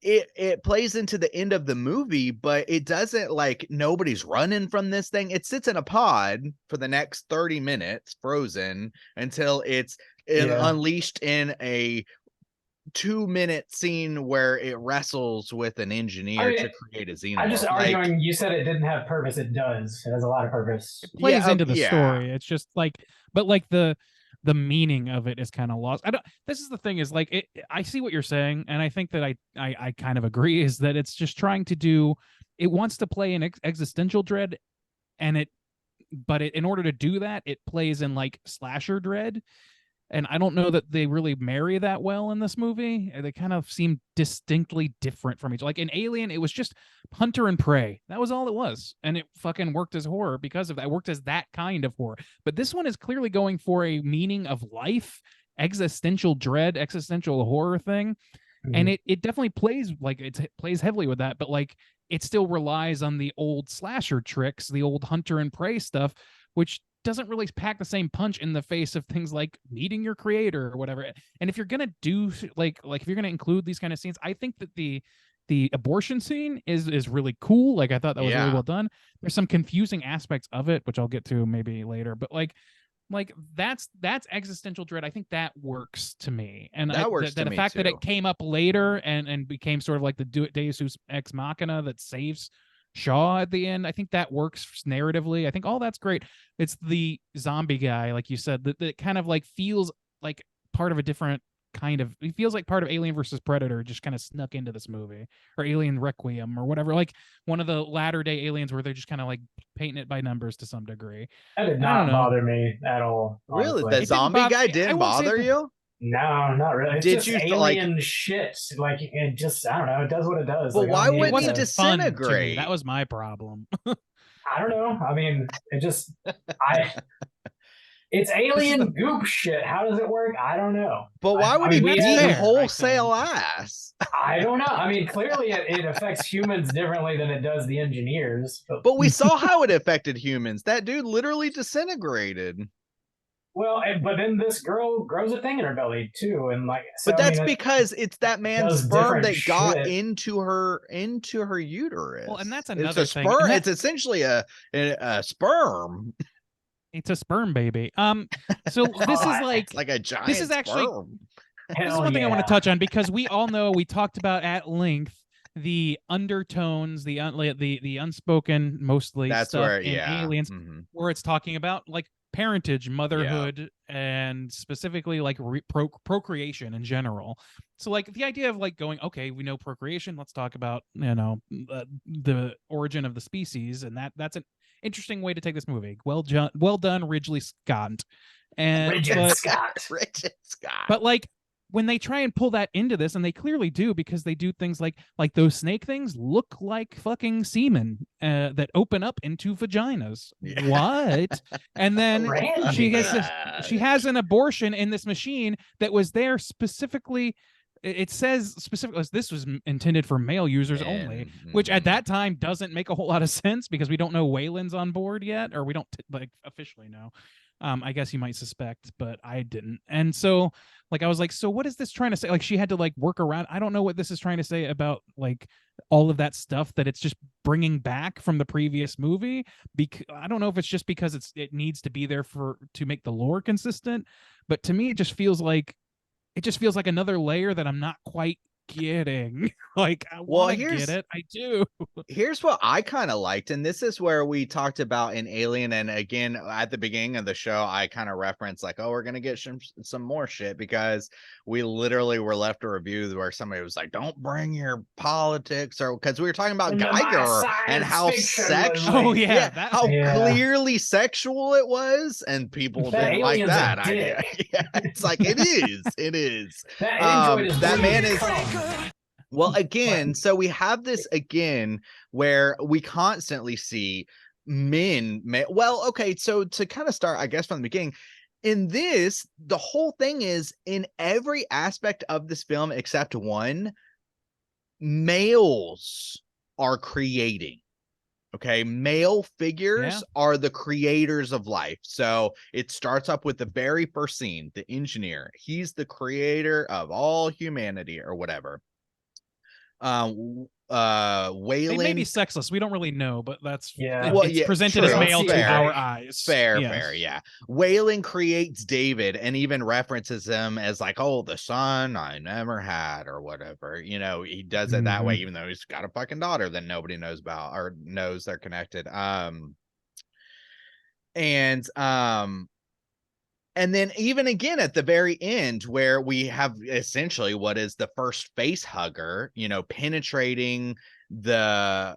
it plays into the end of the movie, but it doesn't like nobody's running from this thing. It sits in a pod for the next 30 minutes frozen until it's unleashed in a 2-minute scene where it wrestles with an engineer to create a xenomorph. I'm just arguing. You said it didn't have purpose. It does. It has a lot of purpose. It plays into the yeah. story. It's just like, but like the meaning of it is kind of lost. I don't. This is the thing is like I see what you're saying, and I think that I kind of agree is that it's just trying to do. It wants to play an existential dread, and in order to do that, it plays in like slasher dread. And I don't know that they really marry that well in this movie. They kind of seem distinctly different from each. Like in Alien, it was just hunter and prey. That was all it was. And it fucking worked as horror because of that. It worked as that kind of horror. But this one is clearly going for a meaning of life, existential dread, existential horror thing. And it definitely plays like it plays heavily with that, but like it still relies on the old slasher tricks, the old hunter and prey stuff, which doesn't really pack the same punch in the face of things like meeting your creator or whatever. And if you're gonna do like if you're gonna include these kind of scenes, I think that the abortion scene is really cool. Like I thought that was really well done. There's some confusing aspects of it, which I'll get to maybe later, but like that's existential dread. I think that works to me, and that works to the me fact too. that it came up later and became sort of like the Deus Ex Machina that saves Shaw at the end. I think that works narratively. I think all that's great. It's the zombie guy, like you said, that kind of like feels like part of a different kind of. He feels like part of Alien versus Predator just kind of snuck into this movie, or Alien Requiem or whatever. Like one of the latter day Aliens where they're just kind of like painting it by numbers to some degree. That did not bother me at all. Really, honestly. the zombie guy didn't bother you? No, not really. It's Did just you alien shit? Like it just, I don't know. It does what it does. But like, why would it he disintegrate? That was my problem. I don't know. I mean, it just it's alien goop shit. How does it work? I don't know. But why would he beat wholesale ass? I don't know. I mean, clearly it affects humans differently than it does the engineers. But we saw how it affected humans. That dude literally disintegrated. Well, but then this girl grows a thing in her belly too, and like. So, but that's because it's that man's sperm that got into her uterus. Well, and that's another it's a sperm. thing. It's essentially a sperm. It's a sperm baby. So this is like a giant. This is actually. Sperm. This is one thing I want to touch on because we all know we talked about at length the undertones, the unspoken mostly that's stuff where, in Aliens, where it's talking about like parentage, motherhood, and specifically like procreation in general. So like the idea of like going, okay, we know procreation, let's talk about the origin of the species, and that's an interesting way to take this movie. Well done, Ridley Scott. Ridley Scott. But like when they try and pull that into this, and they clearly do, because they do things like those snake things look like fucking semen that open up into vaginas. Yeah. What? And then she has an abortion in this machine that was there specifically. It says specifically this was intended for male users only, which at that time doesn't make a whole lot of sense because we don't know Wayland's on board yet, or we don't officially know. I guess you might suspect, but I didn't. And so like I was like, so what is this trying to say? Like she had to like work around. I don't know what this is trying to say about like all of that stuff that it's just bringing back from the previous movie. I don't know if it's just because it needs to be there to make the lore consistent, but to me it just feels like another layer that I'm not quite getting. Like I want to get it. I do. Here's what I kind of liked, and this is where we talked about in Alien, and again at the beginning of the show I kind of referenced like, oh, we're gonna get some more shit because we literally were left a review where somebody was like, don't bring your politics, or because we were talking about Geiger and how sexual clearly sexual it was, and people didn't like that idea. Yeah, it's like it is that man is. Well, again, so we have this again where we constantly see men. Well, okay, so to kind of start, I guess, from the beginning, in this, the whole thing is in every aspect of this film except one, males are creating. Okay, male figures are the creators of life. So it starts up with the very first scene, the engineer. He's the creator of all humanity or whatever. They may be Wayland. sexless. We don't really know, but that's Yeah. Well, it's yeah, presented true, as male to fair. our eyes. Fair, Yes. fair, yeah. Wayland creates David and even references him as like, oh, the son I never had or whatever. You know, he does it that way, even though he's got a fucking daughter that nobody knows about or knows they're connected. And then even again at the very end where we have essentially what is the first face hugger, you know, penetrating the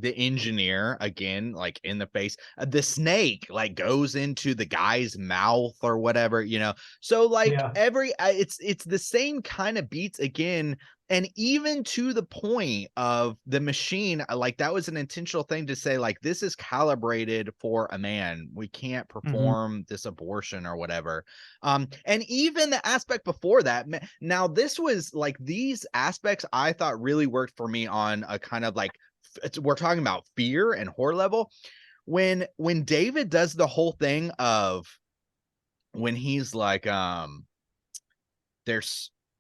engineer again, like in the face. The snake like goes into the guy's mouth or whatever, you know. So like Yeah. it's the same kind of beats again. And even to the point of the machine, like that was an intentional thing to say, like, this is calibrated for a man. We can't perform this abortion or whatever. And even the aspect before that, now this was like these aspects I thought really worked for me on a kind of like, we're talking about fear and horror level. When David does the whole thing of when he's like,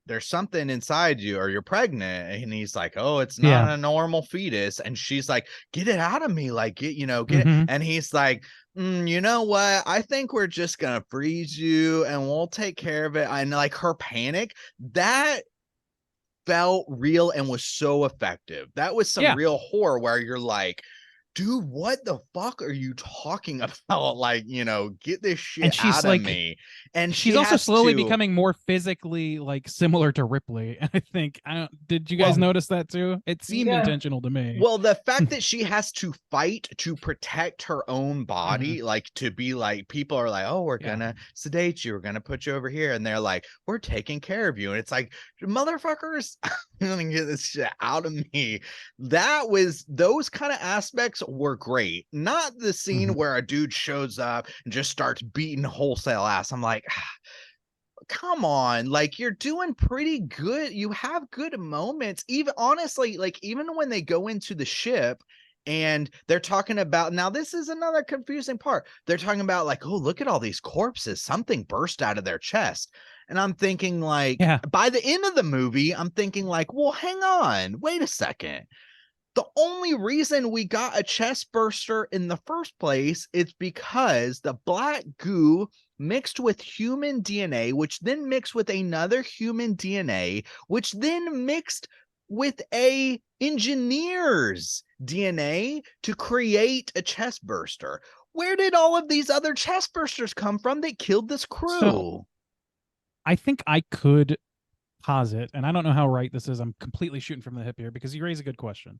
there's something inside you or you're pregnant, and he's like, oh, it's not a normal fetus, and she's like, get it out of me, like, get it, and he's like, you know what, I think we're just gonna freeze you and we'll take care of it. And like her panic, that felt real and was so effective. That was some real horror where you're like, dude, what the fuck are you talking about? Like, you know, get this shit out of me. And she's also slowly becoming more physically like similar to Ripley. I think did you guys notice that too? It seemed intentional to me. Well, the fact that she has to fight to protect her own body, like to be like, people are like, oh, we're gonna sedate you, we're gonna put you over here, and they're like, we're taking care of you, and it's like, motherfuckers, I'm gonna get this shit out of me. Those kind of aspects were great. Not the scene where a dude shows up and just starts beating wholesale ass. I'm like, come on, like, you're doing pretty good. You have good moments. Even honestly, like, even when they go into the ship and they're talking about, now this is another confusing part. They're talking about like, oh, look at all these corpses. Something burst out of their chest. And I'm thinking like, by the end of the movie, I'm thinking like, well, hang on, wait a second. The only reason we got a chest burster in the first place is because the black goo mixed with human DNA, which then mixed with another human DNA, which then mixed with a engineer's DNA to create a chest burster. Where did all of these other chest bursters come from that killed this crew? So, I think I could posit, and I don't know how right this is, I'm completely shooting from the hip here because you raise a good question.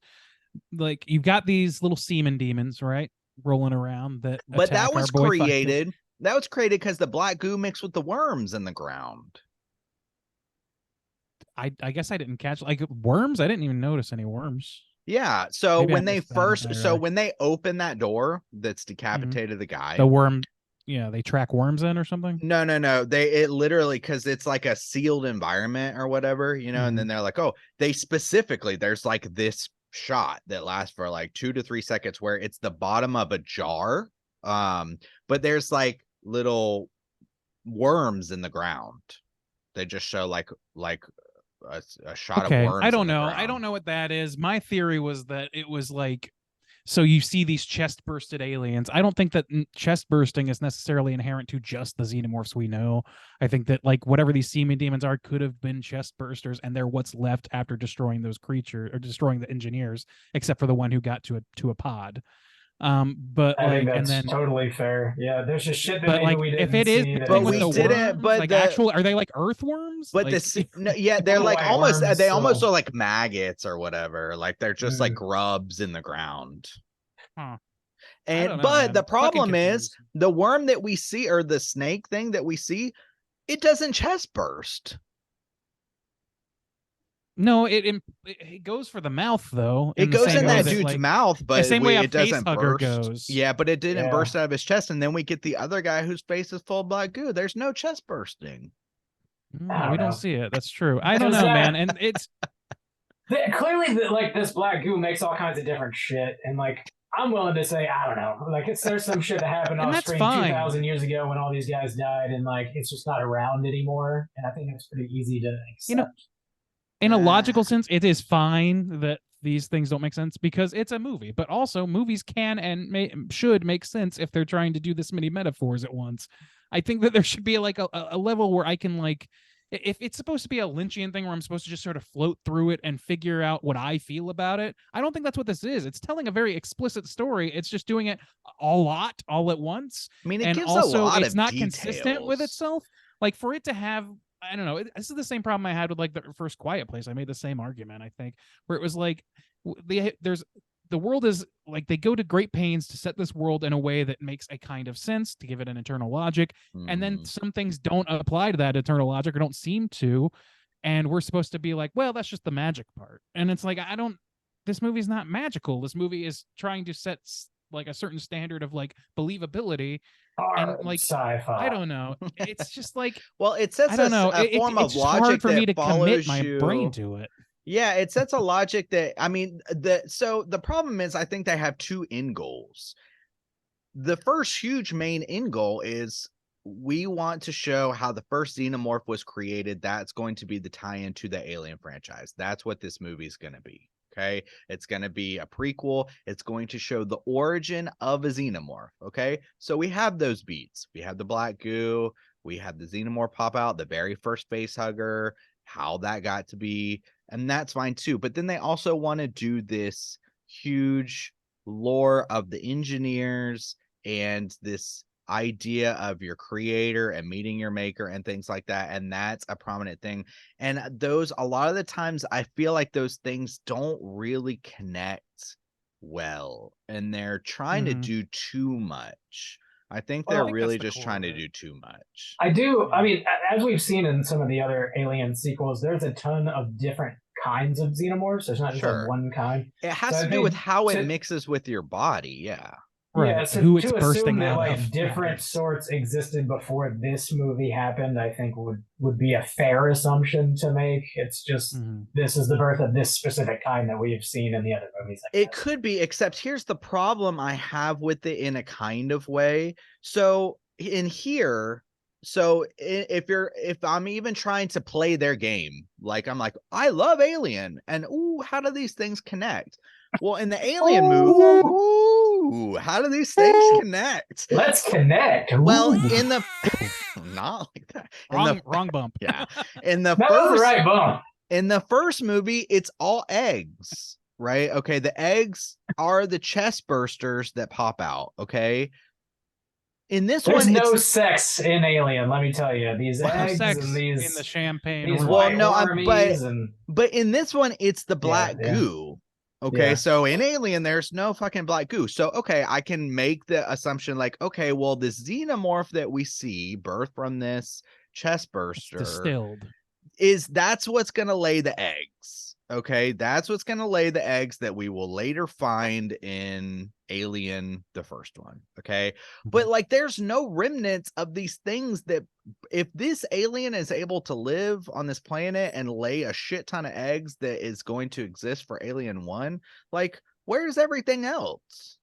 Like, you've got these little semen demons, right, rolling around but that was created. That was created because the black goo mixed with the worms in the ground. I guess I didn't catch like worms. I didn't even notice any worms. Yeah. So when they when they open that door that's decapitated the guy, the worm. Yeah, they track worms in or something. No. It literally, because it's like a sealed environment or whatever, you know. And then they're like, oh, they specifically, there's like this shot that lasts for like 2 to 3 seconds where it's the bottom of a jar, but there's like little worms in the ground. They just show like a shot of worms. I don't know. I don't know what that is. My theory was that it was like, so you see these chest bursted aliens. I don't think that chest bursting is necessarily inherent to just the xenomorphs we know. I think that like whatever these semen demons are could have been chest bursters, and they're what's left after destroying those creatures or destroying the engineers, except for the one who got to a pod. But I think like, that's and then totally fair. Yeah, there's just shit that like we didn't if it is, see. But we the didn't. Worms, but like the actual, are they like earthworms? But like, they're like almost. worms, they almost are like maggots or whatever. Like they're just like Mm. grubs in the ground. Huh. And know, but man. the problem Fucking is the worm that we see, or the snake thing that we see, it doesn't chest burst. No, it goes for the mouth though. It goes in that way dude's like, mouth, but the same way a it doesn't face hugger burst. goes. Yeah, but it didn't Yeah. burst out of his chest, and then we get the other guy whose face is full of black goo. There's no chest bursting. We don't see it. That's true. I don't know, man. And it's clearly like this black goo makes all kinds of different shit, and like I'm willing to say I don't know, like there's some shit that happened And on that's screen fine. 2,000 years ago when all these guys died, and like it's just not around anymore. And I think it's pretty easy to accept. in a logical sense, it is fine that these things don't make sense because it's a movie. But also, movies can and should make sense if they're trying to do this many metaphors at once. I think that there should be like a level where I can like, if it's supposed to be a Lynchian thing where I'm supposed to just sort of float through it and figure out what I feel about it, I don't think that's what this is. It's telling a very explicit story. It's just doing it a lot all at once. I mean, it And gives also, a lot it's of not details. consistent with itself. Like for it to have, I don't know, this is the same problem I had with like the first Quiet Place. I made the same argument, I think, where it was like the world is like they go to great pains to set this world in a way that makes a kind of sense, to give it an internal logic, and then some things don't apply to that internal logic or don't seem to, and we're supposed to be like, well, that's just the magic part. And it's like, this movie's not magical. This movie is trying to set like a certain standard of like believability, and like sci-fi. I don't know, it's just like, well, it sets I don't know, a form it's of just logic hard for that me to commit follows my you. brain to it. Yeah, it sets a logic that, I mean, so the problem is I think they have two end goals. The first huge main end goal is we want to show how the first xenomorph was created. That's going to be the tie-in to the Alien franchise. That's what this movie is going to be. Okay, it's going to be a prequel. It's going to show the origin of a xenomorph. Okay, so we have those beats. We have the black goo. We have the xenomorph pop out, the very first face hugger, how that got to be, and that's fine too. But then they also want to do this huge lore of the engineers and this idea of your creator and meeting your maker and things like that, and that's a prominent thing. And those, a lot of the times I feel like those things don't really connect well, and they're trying to do too much. I think they're really just trying to do too much. I mean, as we've seen in some of the other Alien sequels, there's a ton of different kinds of xenomorphs. There's not just like one kind. It has to do with how it mixes with your body. Yeah. Right. Yeah, so who it's to bursting assume that out like of. different sorts existed before this movie happened, I think would be a fair assumption to make. It's just this is the birth of this specific kind that we've seen in the other movies. It could be, except here's the problem I have with it in a kind of way. So in here, so if I'm even trying to play their game, like I'm like, I love Alien, and ooh, how do these things connect? Well, in the Alien movie, how do these things connect? Let's connect. Ooh. Well, in the not like that. Wrong bump. Yeah. In the that was the right bump. In the first movie, it's all eggs, right? Okay, the eggs are the chest bursters that pop out. Okay. In this There's one, no sex in Alien. Let me tell you, these eggs sex and these in the champagne. These well, white no, but in this one, it's the black goo. Okay, so in Alien, there's no fucking black goo. So, okay, I can make the assumption like, okay, well, this xenomorph that we see birth from this chest burster distilled that's what's going to lay the eggs. Okay, that's what's going to lay the eggs that we will later find in Alien, the first one. Okay, but like there's no remnants of these things that if this alien is able to live on this planet and lay a shit ton of eggs that is going to exist for Alien 1, like where's everything else?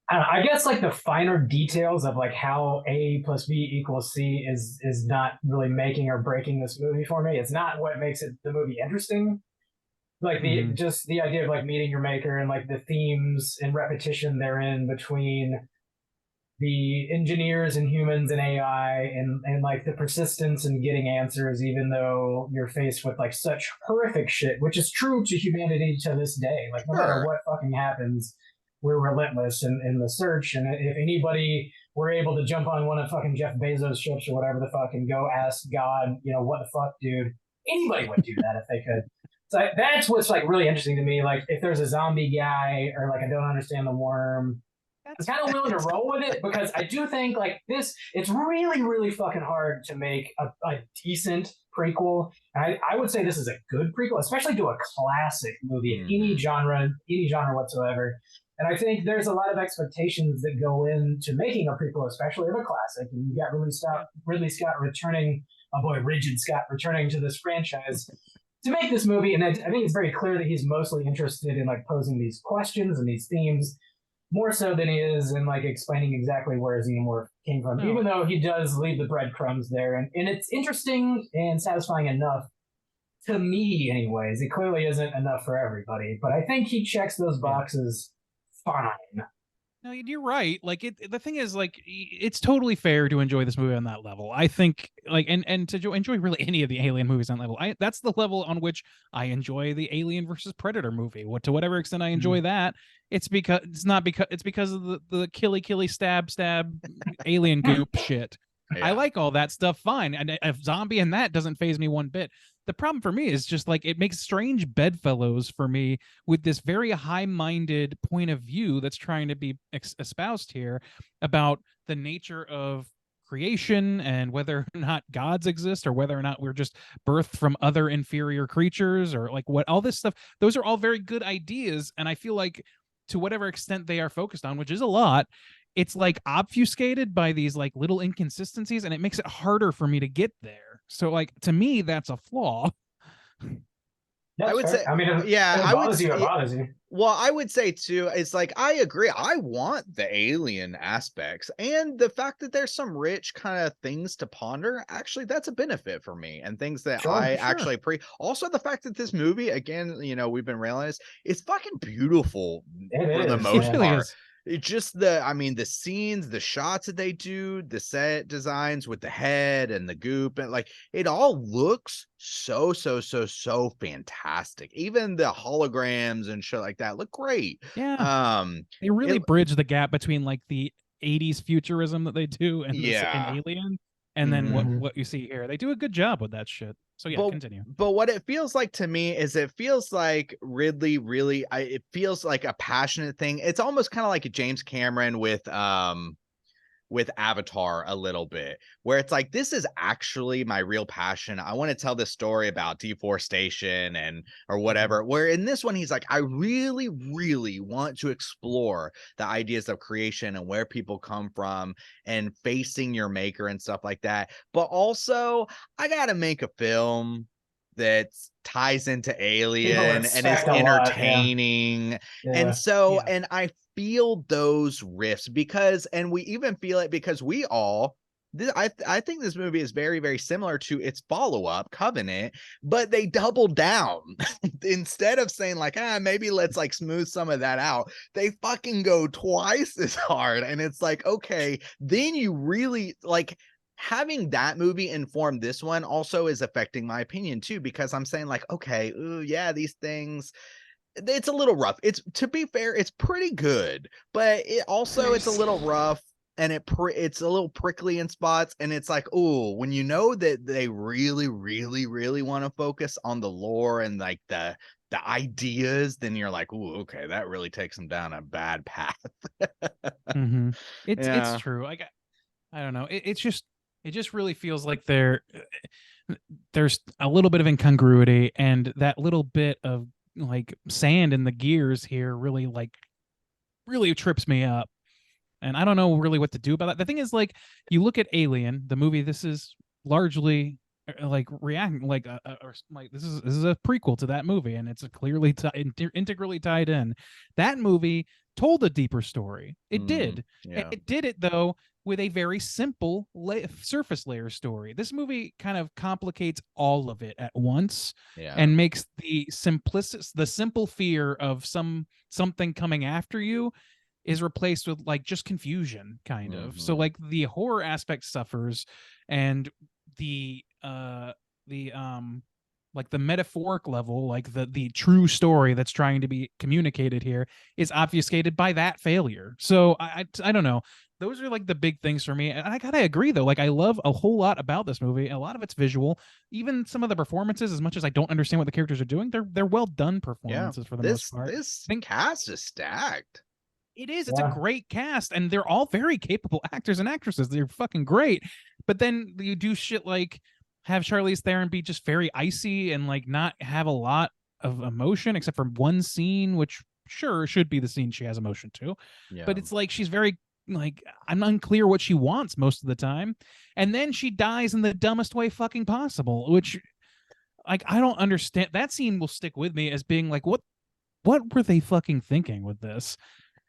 I guess like the finer details of like how A plus B equals C is not really making or breaking this movie for me. It's not what makes the movie interesting. Like just the idea of like meeting your maker and like the themes and repetition therein between the engineers and humans and AI and like the persistence in getting answers, even though you're faced with like such horrific shit, which is true to humanity to this day. Like no matter what fucking happens, we're relentless in the search. And if anybody were able to jump on one of fucking Jeff Bezos' ships or whatever the fuck and go ask God, you know, what the fuck, dude, anybody would do that if they could. So that's what's like really interesting to me. Like if there's a zombie guy or like I don't understand the worm, I'm kind of willing to roll with it because I do think like this, it's really, really fucking hard to make a decent prequel. And I would say this is a good prequel, especially to a classic movie of any genre whatsoever. And I think there's a lot of expectations that go into making a prequel, especially of a classic. And you got Ridley Scott returning, Rigid Scott returning to this franchise to make this movie. And I think it's very clear that he's mostly interested in like posing these questions and these themes more so than he is in like explaining exactly where Xenomorph came from, even though he does leave the breadcrumbs there. And it's interesting and satisfying enough to me, anyways. It clearly isn't enough for everybody, but I think he checks those boxes fine. No, you're right. Like the thing is, like, it's totally fair to enjoy this movie on that level. I think, like, and to enjoy really any of the Alien movies on that level. That's the level on which I enjoy the Alien versus Predator movie. To whatever extent I enjoy that, it's because it's because of the killy stab alien goop shit. I like all that stuff fine, and a zombie in that doesn't phase me one bit. The problem for me is just like it makes strange bedfellows for me with this very high-minded point of view that's trying to be espoused here about the nature of creation and whether or not gods exist or whether or not we're just birthed from other inferior creatures or like what all this stuff. Those are all very good ideas, and I feel like to whatever extent they are focused on, which is a lot, it's like obfuscated by these like little inconsistencies, and it makes it harder for me to get there. So like to me, that's a flaw. That's I would fair. say, I mean, if yeah, it I would bothers you, it say, bothers you. well, I would say too, it's like I agree. I want the alien aspects and the fact that there's some rich kind of things to ponder. Actually, that's a benefit for me and things that I actually also the fact that this movie, again, we've been railing this, it's fucking beautiful for the most It really part. is. It's just the scenes, the shots that they do, the set designs with the head and the goop, and like it all looks so fantastic. Even the holograms and shit like that look great. Yeah. They really bridge the gap between like the 80s futurism that they do and in Alien and then what you see here. They do a good job with that shit. So yeah, continue. But what it feels like to me is it feels like Ridley really it feels like a passionate thing. It's almost kind of like a James Cameron with Avatar a little bit, where it's like, this is actually my real passion. I want to tell this story about deforestation or whatever. Where in this one, he's like, I really, really want to explore the ideas of creation and where people come from and facing your maker and stuff like that. But also, I got to make a film that ties into Alien and is entertaining. And so, and I feel those riffs and we even feel it because I think this movie is very, very similar to its follow-up, Covenant, but they double down. Instead of saying like, maybe let's like smooth some of that out, they fucking go twice as hard. And it's like, okay, then you really like having that movie inform this one also is affecting my opinion too, because I'm saying like, okay, these things, it's a little rough. It's, to be fair, it's pretty good, but it's a little rough and it's a little prickly in spots. And it's like, when you know that they really, really, really want to focus on the lore and like the ideas, then you're like, okay, that really takes them down a bad path. It's true. Like, I don't know. It just really feels like there's a little bit of incongruity, and that little bit of like sand in the gears here really trips me up, and I don't know really what to do about that. The thing is, like, you look at Alien, the movie. This is largely like reacting like this is a prequel to that movie, and it's clearly integrally tied in. That movie told a deeper story. It did. It did it though with a very simple surface layer story. This movie kind of complicates all of it at once and makes the simple fear of something coming after you is replaced with like just confusion kind of. So like the horror aspect suffers, and the like the metaphoric level, like the true story that's trying to be communicated here is obfuscated by that failure. So I don't know. Those are like the big things for me. And I gotta agree though. Like I love a whole lot about this movie. A lot of it's visual. Even some of the performances, as much as I don't understand what the characters are doing, they're well done performances for the most part. This cast is stacked. It is. It's a great cast, and they're all very capable actors and actresses. They're fucking great. But then you do shit like have Charlize Theron be just very icy and like not have a lot of emotion except for one scene, which sure should be the scene she has emotion to. But it's like she's very like, I'm unclear what she wants most of the time. And then she dies in the dumbest way fucking possible, which like I don't understand. That scene will stick with me as being like, what were they fucking thinking with this?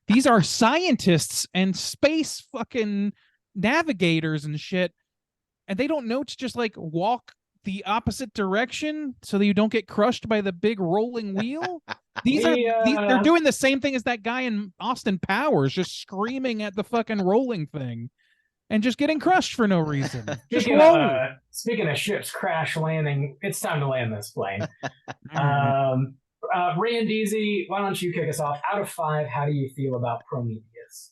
These are scientists and space fucking navigators and shit, and they don't know to just like walk the opposite direction so that you don't get crushed by the big rolling wheel. They're doing the same thing as that guy in Austin Powers, just screaming at the fucking rolling thing and just getting crushed for no reason. Just roll. Speaking of ships crash landing, it's time to land this plane. Randeezy, why don't you kick us off? Out of 5, how do you feel about Prometheus?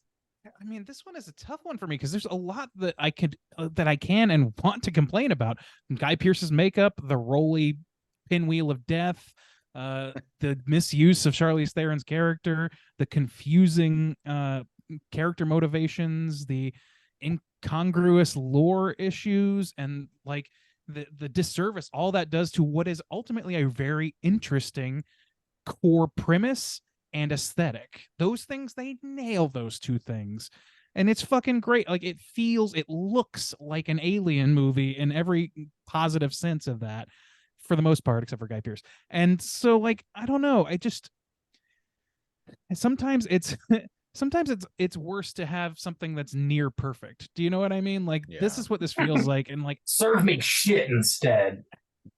I mean, this one is a tough one for me because there's a lot that I can and want to complain about. Guy Pearce's makeup, the roly pinwheel of death, the misuse of Charlize Theron's character, the confusing character motivations, the incongruous lore issues, and like the disservice all that does to what is ultimately a very interesting core premise and aesthetic. Those things, they nail those two things, and it's fucking great. Like, it looks like an Alien movie in every positive sense of that, for the most part, except for Guy Pearce. And so, like, I don't know, sometimes it's worse to have something that's near perfect. Do you know what I mean? Like, this is what this feels like. And like, serve me shit instead.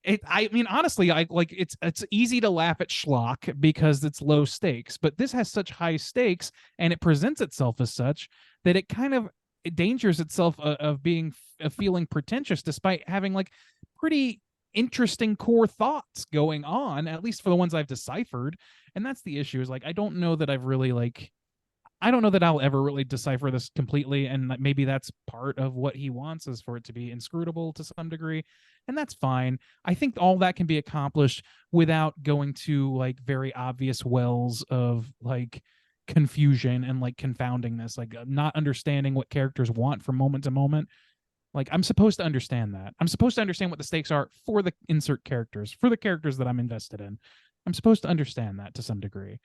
I mean, honestly, it's easy to laugh at schlock because it's low stakes, but this has such high stakes and it presents itself as such that it kind of dangers itself of feeling pretentious, despite having like pretty interesting core thoughts going on, at least for the ones I've deciphered. And that's the issue, is like, I don't know that I'll ever really decipher this completely, and maybe that's part of what he wants, is for it to be inscrutable to some degree, and that's fine. I think all that can be accomplished without going to like very obvious wells of like confusion and like confounding this, like not understanding what characters want from moment to moment. Like, I'm supposed to understand that. I'm supposed to understand what the stakes are for the insert characters, for the characters that I'm invested in. I'm supposed to understand that to some degree.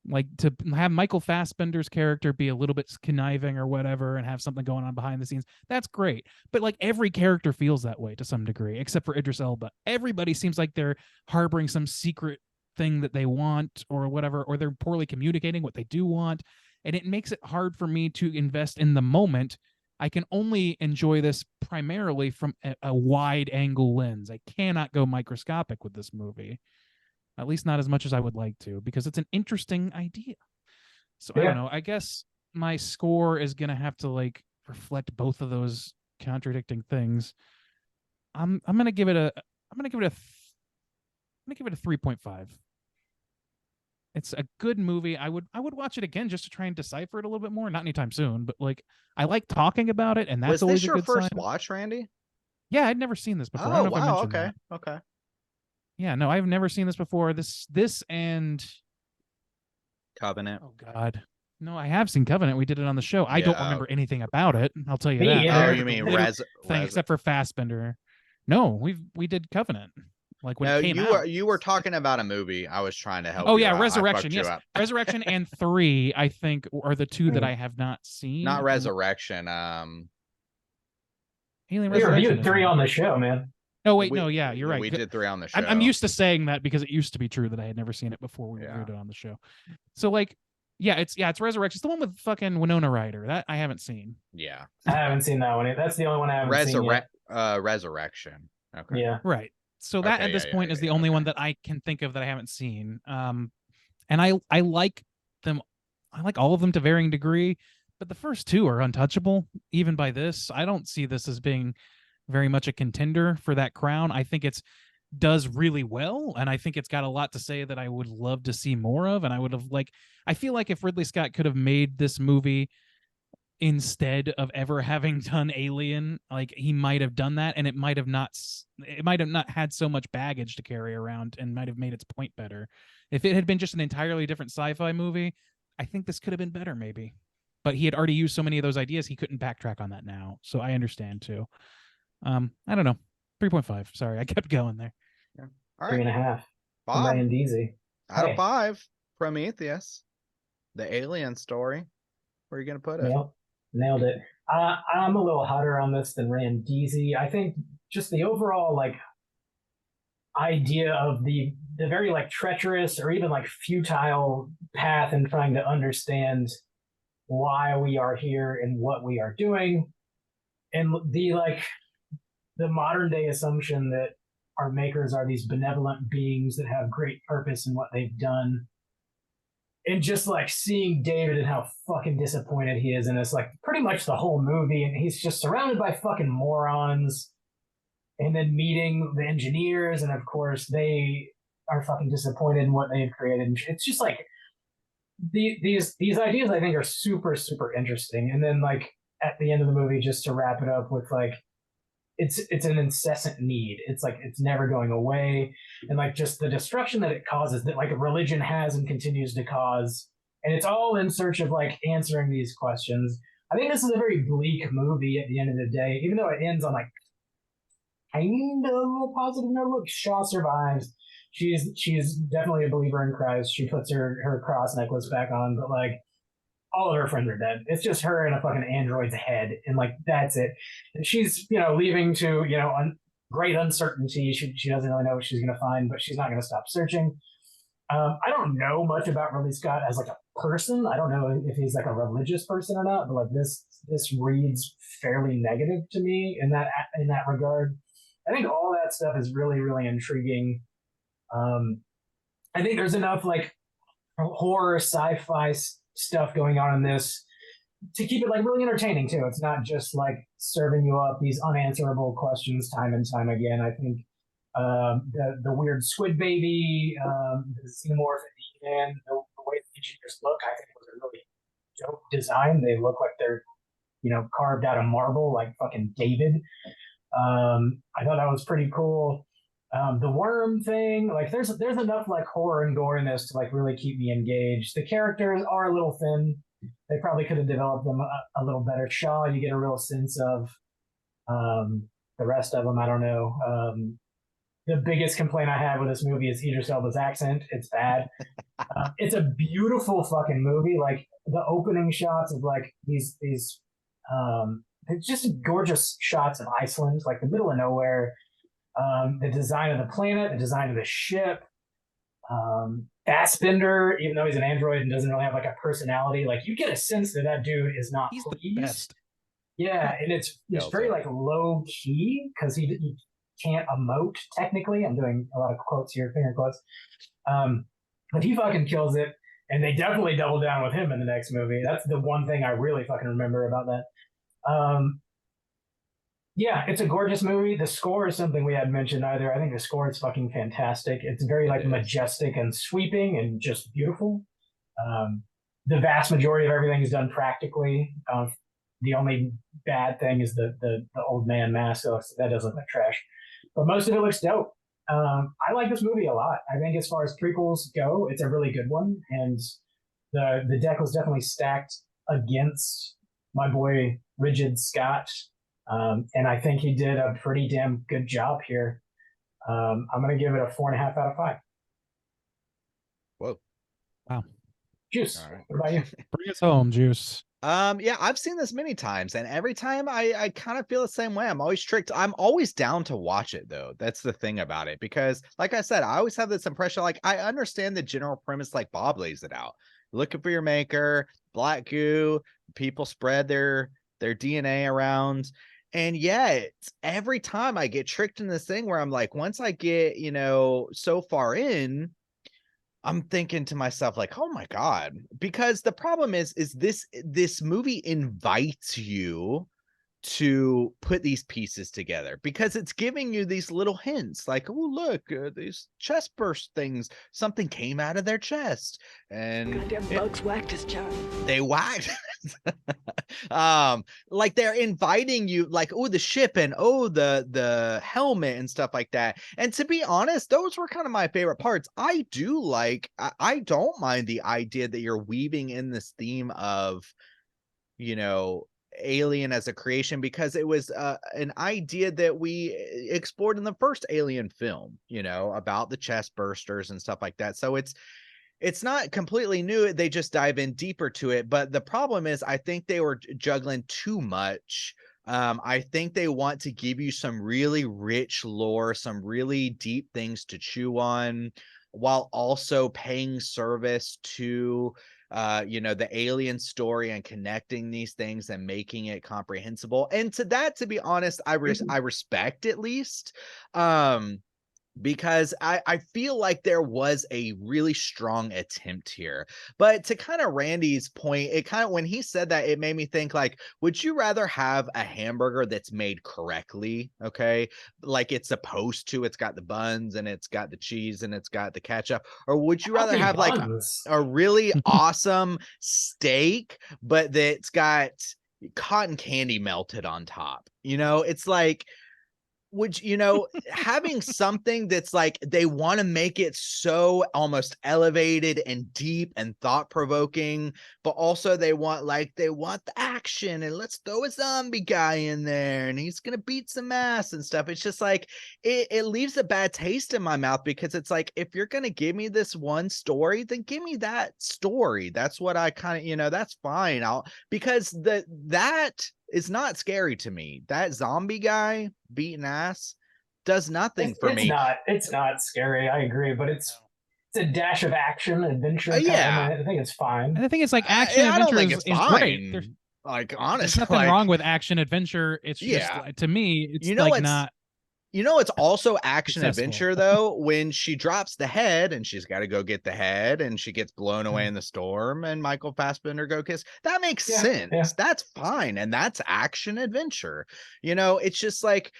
Like, to have Michael Fassbender's character be a little bit conniving or whatever and have something going on behind the scenes, that's great. But like, every character feels that way to some degree, except for Idris Elba. Everybody seems like they're harboring some secret thing that they want or whatever, or they're poorly communicating what they do want. And it makes it hard for me to invest in the moment. I can only enjoy this primarily from a wide angle lens. I cannot go microscopic with this movie. At least not as much as I would like to, because it's an interesting idea. So I don't know. I guess my score is gonna have to like reflect both of those contradicting things. I'm gonna give it a 3.5. It's a good movie. I would watch it again just to try and decipher it a little bit more. Not anytime soon, but like, I like talking about it, and that's always a good sign. Was this your first watch, Randy? Yeah, I'd never seen this before. I Oh, don't know if I wow. mentioned that. Okay. Yeah, no, I've never seen this before. This and Covenant. Oh God, no, I have seen Covenant. We did it on the show. I don't remember anything about it. I'll tell you Me that. either. Oh, you mean thing, except for Fassbender. No, we did Covenant. Like, when it came out. You were talking about a movie. I was trying to help. Oh you yeah, out. Resurrection. Yes, Resurrection and 3, I think, are the two that I have not seen. Not Resurrection. Alien We Resurrection. reviewed 3 on the show, man. Oh wait, no, yeah, you're right. We did 3 on the show. I'm used to saying that because it used to be true that I had never seen it before we reviewed it on the show. So like, it's Resurrection. It's the one with fucking Winona Ryder. That I haven't seen. Yeah, I haven't seen that one. That's the only one I haven't seen yet. Resurrection. Okay. Yeah. Right. So that at this point is the only one that I can think of that I haven't seen. And I like them. I like all of them to varying degree, but the first 2 are untouchable. Even by this, I don't see this as being very much a contender for that crown. I think it's does really well, and I think it's got a lot to say that I would love to see more of. And I feel like if Ridley Scott could have made this movie instead of ever having done Alien, like, he might have done that, and it might have not had so much baggage to carry around, and might have made its point better. If it had been just an entirely different sci-fi movie, I think this could have been better, maybe. But he had already used so many of those ideas, he couldn't backtrack on that now. So I understand too. I don't know. 3.5. Sorry, I kept going there. Yeah. All right. 3.5. Bob, Randeezy. out of 5, Prometheus, the alien story. Where are you gonna put it? Nailed it. I'm a little hotter on this than Randeezy. I think just the overall like idea of the very like treacherous or even like futile path in trying to understand why we are here and what we are doing, and the modern day assumption that our makers are these benevolent beings that have great purpose in what they've done. And just like seeing David and how fucking disappointed he is in this, like pretty much the whole movie, and he's just surrounded by fucking morons. And then meeting the engineers, and of course they are fucking disappointed in what they've created. And it's just like these ideas I think are super super interesting. And then like at the end of the movie, just to wrap it up with like it's an incessant need. It's like it's never going away, and like just the destruction that it causes, that like religion has and continues to cause, and it's all in search of like answering these questions. I think this is a very bleak movie at the end of the day, even though it ends on like kind of a positive note. Look, Shaw survives. She's definitely a believer in Christ. She puts her cross necklace back on, but like all of her friends are dead. It's just her and a fucking android's head, and like that's it. And she's leaving to great uncertainty. She doesn't really know what she's gonna find, but she's not gonna stop searching. I don't know much about Ridley Scott as like a person. I don't know if he's like a religious person or not, but like this reads fairly negative to me in that regard. I think all that stuff is really really intriguing. I think there's enough like horror sci-fi stuff going on in this to keep it like really entertaining too. It's not just like serving you up these unanswerable questions time and time again. I think the weird squid baby, the xenomorph at the end, the way the engineers look, I think was a really dope design. They look like they're carved out of marble, like fucking David. I thought that was pretty cool. The worm thing, like there's enough like horror and gore in this to like really keep me engaged. The characters are a little thin. They probably could have developed them a little better. Shaw, you get a real sense of. The rest of them, I don't know. The biggest complaint I have with this movie is Idris Elba's accent. It's bad. It's a beautiful fucking movie. Like the opening shots of like these it's just gorgeous shots of Iceland, like the middle of nowhere. The design of the planet, the design of the ship. Fassbender, even though he's an android and doesn't really have like a personality, like you get a sense that dude is not He's pleased. the best. Yeah, and it's very like low key because he can't emote technically. I'm doing a lot of quotes here, finger quotes. But he fucking kills it, and they definitely double down with him in the next movie. That's the one thing I really fucking remember about that. Yeah, it's a gorgeous movie. The score is something we hadn't mentioned either. I think the score is fucking fantastic. It's very like majestic and sweeping and just beautiful. The vast majority of everything is done practically. The only bad thing is the old man mask. So that does look like trash. But most of it looks dope. I like this movie a lot. I think as far as prequels go, it's a really good one. And the deck was definitely stacked against my boy Rigid Scott. And I think he did a pretty damn good job here. I'm going to give it a 4.5 out of 5. Whoa. Wow. Juice. All right. What about you? Bring us home, Juice. Yeah, I've seen this many times, and every time I kind of feel the same way. I'm always tricked. I'm always down to watch it though. That's the thing about it, because like I said, I always have this impression, like I understand the general premise, like Bob lays it out. Looking for your maker, black goo, people spread their DNA around. And yet every time I get tricked in this thing where I'm like, once I get, so far in, I'm thinking to myself like, oh my God, because the problem is this movie invites you to put these pieces together, because it's giving you these little hints like, oh, look, these chest burst things, something came out of their chest, and Goddamn bugs whacked his chest. they whacked. Like they're inviting you, like, oh, the ship, and oh, the helmet and stuff like that. And to be honest, those were kind of my favorite parts. I don't mind the idea that you're weaving in this theme of, Alien as a creation, because it was an idea that we explored in the first Alien film, about the chest bursters and stuff like that. So it's not completely new. They just dive in deeper to it. But the problem is, I think they were juggling too much. I think they want to give you some really rich lore, some really deep things to chew on, while also paying service to the alien story and connecting these things and making it comprehensible. And to be honest, I respect, at least. because I feel like there was a really strong attempt here. But to kind of Randy's point, it kind of, when he said that, it made me think like, would you rather have a hamburger that's made correctly? Okay. Like it's supposed to, it's got the buns and it's got the cheese and it's got the ketchup, or would you rather have like a really awesome steak, but that's got cotton candy melted on top? You know, it's like, would you know, having something that's like they want to make it so almost elevated and deep and thought-provoking, but also they want the action, and let's throw a zombie guy in there and he's gonna beat some ass and stuff. It's just like it leaves a bad taste in my mouth, because it's like, if you're gonna give me this one story, then give me that story. That's what I kind of, you know, that's fine. Because that is not scary to me. That zombie guy beating ass does nothing for me. It's not scary. I agree, but it's a dash of action, adventure. Yeah. I think it's fine. And I think it's like action I don't adventure think is, it's is fine. great. Like, There's honestly, nothing like, wrong with action adventure. It's just Yeah. to me, it's You know like what's- not. You know, it's also action Successful. adventure though, when she drops the head and she's got to go get the head and she gets blown away in the storm and Michael Fassbender go kiss. That makes sense. Yeah. That's fine. And that's action adventure. You know, it's just like,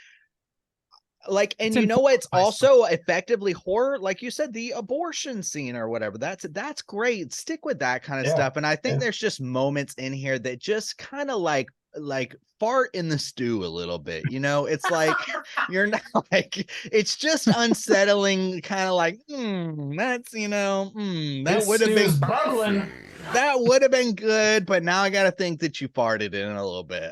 and It's you know what's informed by also effectively horror, like you said, the abortion scene or whatever. That's great. Stick with that kind of stuff. And I think there's just moments in here that just kind of like fart in the stew a little bit. You know, it's like you're not like, it's just unsettling, kind of like, that's, you know, that would have been bubbling. That would have been good, but now I got to think that you farted in a little bit.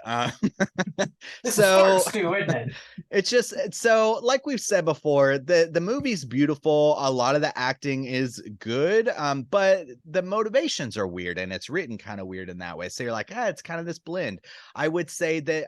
This So is stew, isn't it? it's just, so like we've said before, the movie's beautiful. A lot of the acting is good, but the motivations are weird, and it's written kind of weird in that way. So you're like, it's kind of this blend. I would say that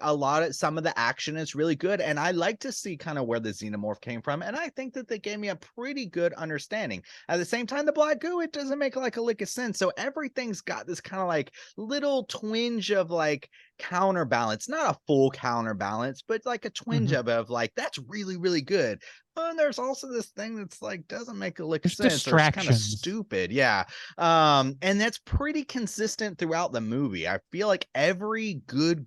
some of the action is really good, and I like to see kind of where the xenomorph came from, and I think that they gave me a pretty good understanding. At the same time, the black goo, it doesn't make like a lick of sense. So everything's got this kind of like little twinge of like counterbalance, not a full counterbalance, but like a twinge of like, that's really, really good. And there's also this thing that's like doesn't make a lick of sense. It's kind of stupid. Yeah. And that's pretty consistent throughout the movie. I feel like every good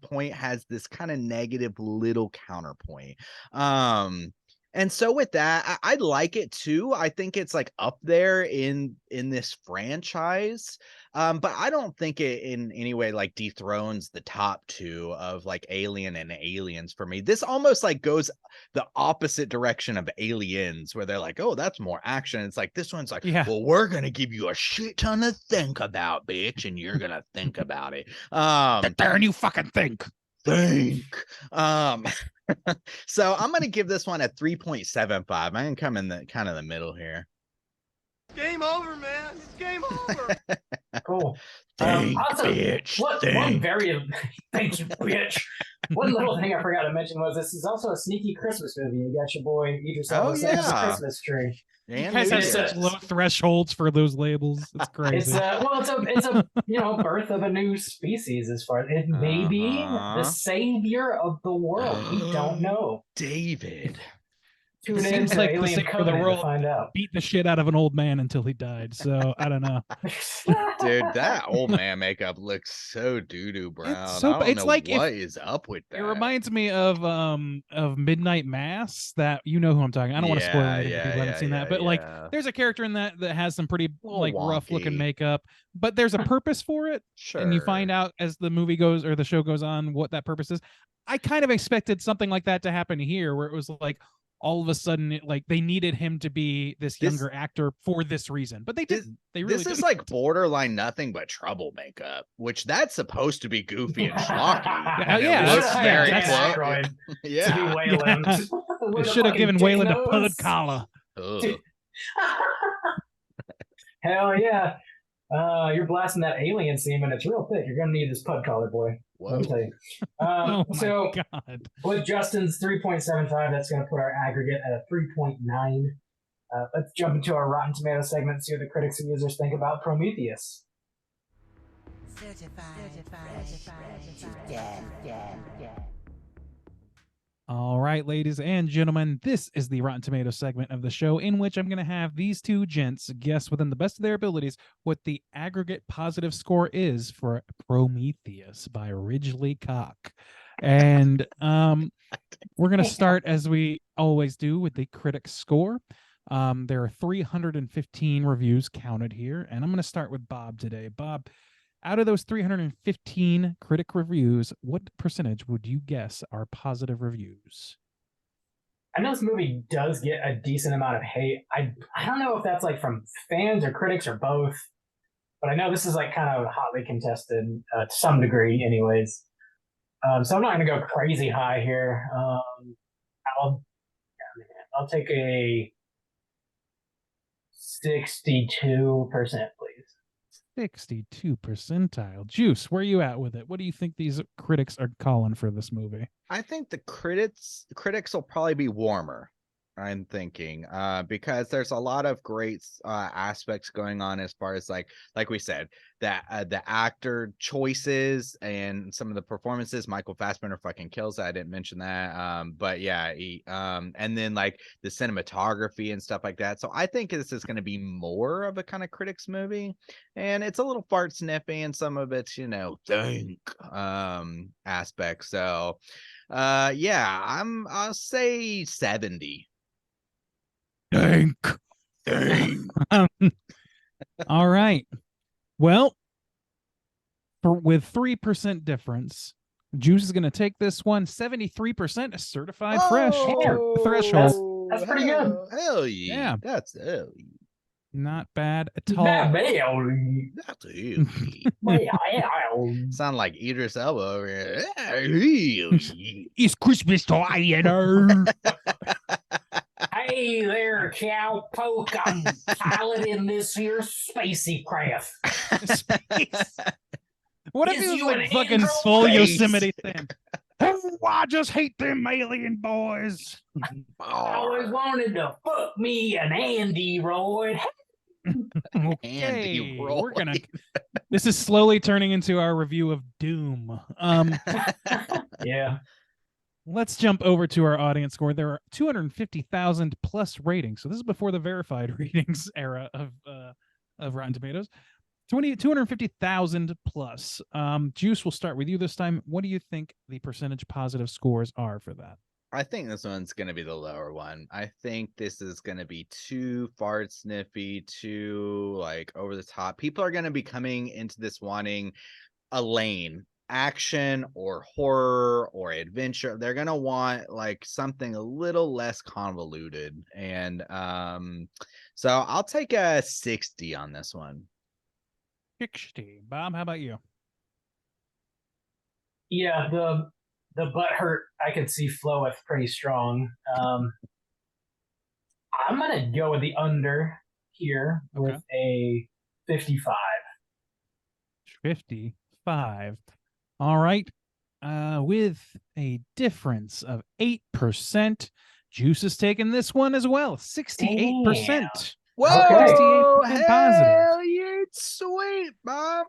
point has this kind of negative little counterpoint. And so with that, I like it too. I think it's like up there in this franchise. But I don't think it in any way like dethrones the top two of like Alien and Aliens for me. This almost like goes the opposite direction of Aliens, where they're like, oh, that's more action. It's like, this one's like, well, we're gonna give you a shit ton to think about, bitch, and you're gonna think about it. Darn you fucking think. So I'm gonna give this one a 3.75. I can come in the kind of the middle here. Game over, man. It's game over. Cool. Also, bitch. Thank you, bitch. One little thing I forgot to mention was this is also a sneaky Christmas movie. You got your boy Idris Elba's Christmas tree. You guys have such low thresholds for those labels. It's crazy. It's a birth of a new species, as far as it may be the savior of the world. We don't know. David. Tune in seems to like the Alien savior of the Covenant world to find out. beat the shit out of an old man until he died. So I don't know. Dude, that old man makeup looks so doo-doo brown. It's so, I don't it's know like what is up with that. It reminds me of Midnight Mass. That, you know who I'm talking. I don't want to spoil anything if people haven't seen that, but like there's a character in that has some pretty like rough looking makeup, but there's a purpose for it. Sure. And you find out as the movie goes or the show goes on what that purpose is. I kind of expected something like that to happen here, where it was like all of a sudden like they needed him to be this younger actor for this reason, but they didn't. They really This is like borderline nothing but trouble makeup, which that's supposed to be goofy and schlocky. It looks very close. Yeah. To be Wayland. It should have given Wayland a pud collar. Hell yeah. You're blasting that alien theme, and it's real thick. You're gonna need this pud collar, boy. Let me tell you. Oh my so God. with Justin's 3.75, that's gonna put our aggregate at a 3.9. Let's jump into our Rotten Tomatoes segment, see what the critics and users think about Prometheus. Certified. Dead. All right, ladies and gentlemen, this is the Rotten Tomatoes segment of the show in which I'm going to have these two gents guess within the best of their abilities what the aggregate positive score is for Prometheus by Ridgely Cock. And we're going to start, as we always do, with the critic score. There are 315 reviews counted here, and I'm going to start with Bob today. Bob, out of those 315 critic reviews, what percentage would you guess are positive reviews? I know this movie does get a decent amount of hate. I don't know if that's like from fans or critics or both, but I know this is like kind of hotly contested to some degree, anyways. So I'm not going to go crazy high here. I'll take a 62%, please. 62 percentile. Juice, where are you at with it? What do you think these critics are calling for this movie? I think the critics will probably be warmer. I'm thinking, because there's a lot of great aspects going on as far as like we said, that the actor choices and some of the performances. Michael Fassbender fucking kills that. I didn't mention that, but yeah, he, and then like the cinematography and stuff like that. So I think this is going to be more of a kind of critics movie, and it's a little fart sniffy, and some of it's think aspects. So yeah, I'll say 70. Think. All right. Well, with 3% difference, Juice is going to take this one. 73% certified fresh threshold. That's pretty good. Hell yeah. Yeah. That's Not bad at all. Not that's bad. sound like Idris Elba over here. It's Christmas time, you know. Hey there, cowpoke. I'm piloting this here spacey craft. What if Is it was you like an fucking android? full Space. Yosemite thing? Oh, I just hate them alien boys. I always wanted to fuck me an android. Okay, Roy. we're gonna. This is slowly turning into our review of Doom. Yeah. Let's jump over to our audience score. There are 250,000 plus ratings. So this is before the verified ratings era of Rotten Tomatoes. 250,000 plus. Juice, we'll start with you this time. What do you think the percentage positive scores are for that? I think this one's going to be the lower one. I think this is going to be too fart sniffy, too like over the top. People are going to be coming into this wanting a lane, action or horror or adventure. They're going to want like something a little less convoluted. And so I'll take a 60 on this one. 60. Bob, how about you? Yeah, the butt hurt I could see floweth pretty strong. I'm gonna go with the under here with a 55. 55. All right. With a difference of 8%, Juice is taking this one as well. 68%. Whoa, 68% positive. hell yeah, sweet, Bob.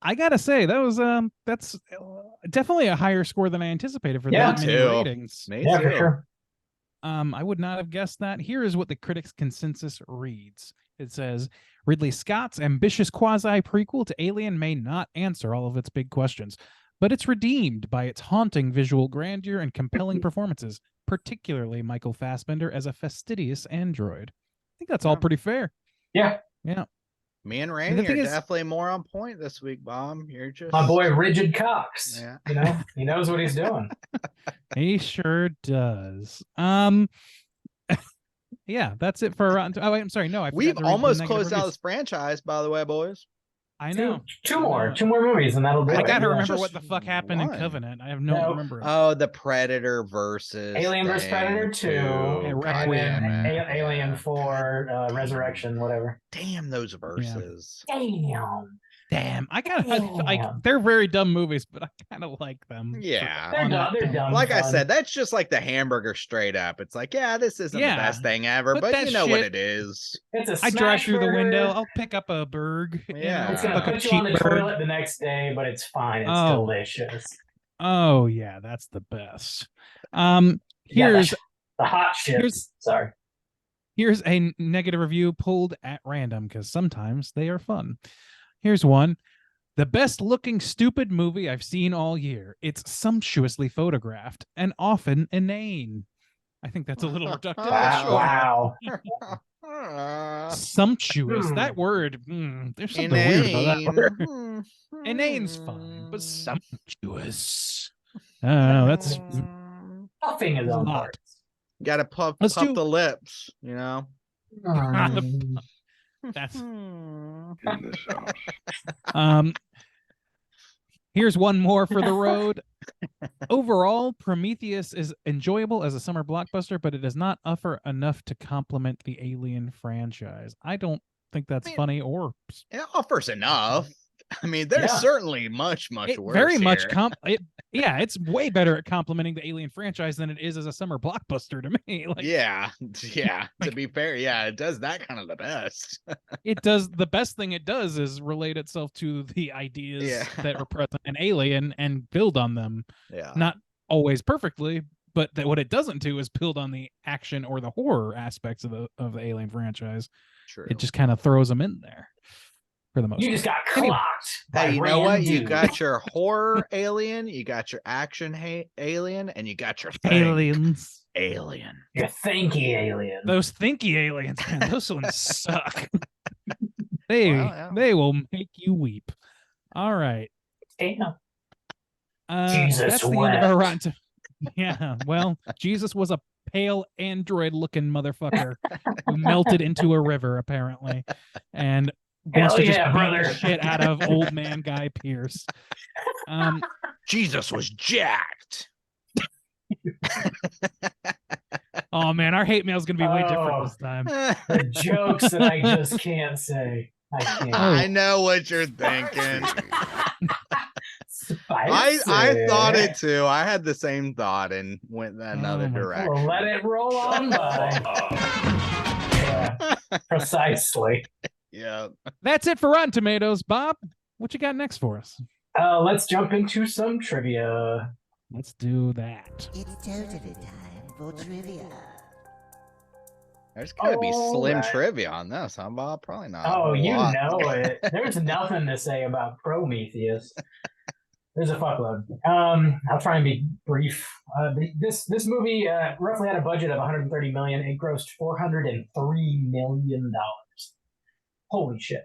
I gotta say that's definitely a higher score than I anticipated for Yeah, that many too. ratings. Me Yeah, too. for sure. I would not have guessed that. Here is what the critics' consensus reads. It says Ridley Scott's ambitious quasi prequel to Alien may not answer all of its big questions, but it's redeemed by its haunting visual grandeur and compelling performances, particularly Michael Fassbender as a fastidious android. I think that's all pretty fair. Yeah. Yeah. Me and the Randy thing are is- definitely more on point this week, Bob. You're just My boy Rigid Cox. Yeah. You know, he knows what he's doing. He sure does. Yeah, that's it for Rotten. Oh, wait, I'm sorry. No, I forgot We've to read the almost negative closed out reviews. this franchise, by the way, boys. I know. Two more movies, and that'll do I it. gotta Yeah. remember Just what the fuck happened in one. Covenant. I have no No. remember. Oh, the Predator versus Alien vs. thing, Predator 2, Yeah, and Requiem. then damn it. Alien Yeah. 4, God Resurrection, whatever. Damn those verses. Damn, I kind of like. Damn. They're very dumb movies, but I kind of like them. Yeah. They're on dumb. that They're point. dumb. Like I fun. said, that's just like the hamburger straight up. It's like, yeah, this isn't Yeah, the best thing ever, but but that you know what shit- it is. It's a I drive smash through the burger. window. I'll pick up a burger. Yeah. It's gonna like a put you on the cheap burger. toilet the next day, but it's fine. It's Oh. delicious. Oh yeah, that's the best. Yeah, Here's the hot ships. Sorry. here's a negative review pulled at random because sometimes they are fun. Here's one. The best looking stupid movie I've seen all year. It's sumptuously photographed and often inane. I think that's a little reductive. but sure. Wow. Sumptuous. Hmm. That word. There's something weird about that word. Inane. Inane's fine, but sumptuous. I don't know. That's Puffing his a own lot. parts. Gotta puff Let's do- the lips, you know. That's Hmm. Here's one more for the road. Overall, Prometheus is enjoyable as a summer blockbuster, but it does not offer enough to complement the Alien franchise. I don't think that's funny or It offers enough. I mean, there's Yeah. certainly much worse. very much here. it's way better at complementing the Alien franchise than it is as a summer blockbuster to me. Like, yeah. To like- be fair, yeah, it does that kind of the best. it does the best thing it does is relate itself to the ideas Yeah. that were present in Alien and build on them. Yeah. Not always perfectly, but what it doesn't do is build on the action or the horror aspects of the Alien franchise. True. It just kind of throws them in there for the most You part. just got Anyway. clocked. by Hey, you know what? You Randu. got your horror alien, you got your action alien, and you got your think Aliens. alien. Your thinky alien. Those thinky aliens, man, those ones suck. They Well, yeah. they will make you weep. All right. Damn. That's Jesus the end of our wept. Rotten To- Yeah, well, Jesus was a pale android-looking motherfucker who melted into a river, apparently, and wants Hell to just yeah, beat brother. the shit out of old man Guy Pearce. Jesus was jacked. Oh man, our hate mail is gonna be way different Oh. this time. The jokes that I just can't say. I can't. I know what you're thinking. I Spicy. thought it too. I had the same thought and went another Oh my- direction. Well, let it roll on by. Yeah, precisely. Yeah. That's it for Rotten Tomatoes. Bob, what you got next for us? Let's jump into some trivia. Let's do that. It's totally time for trivia. There's gotta be slim Alright. trivia on this, huh, Bob? Probably not. a Oh, whole you lot. know it. There's nothing to say about Prometheus. There's a fuckload. I'll try and be brief. This movie roughly had a budget of 130 million. It grossed 403 million dollars. Holy shit!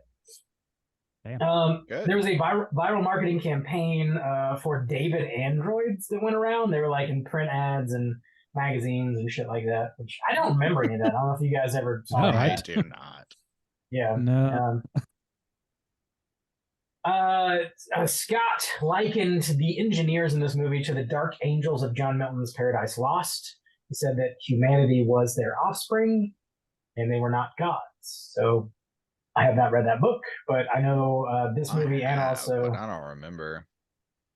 Damn. Good. There was a viral marketing campaign for David androids that went around. They were like in print ads and magazines and shit like that. Which I don't remember any of that. I don't know if you guys ever saw No, that. I do not. Yeah. No. Scott likened the engineers in this movie to the dark angels of John Milton's Paradise Lost. He said that humanity was their offspring and they were not gods. So I have not read that book, but I know this movie I and have, also, but I don't remember.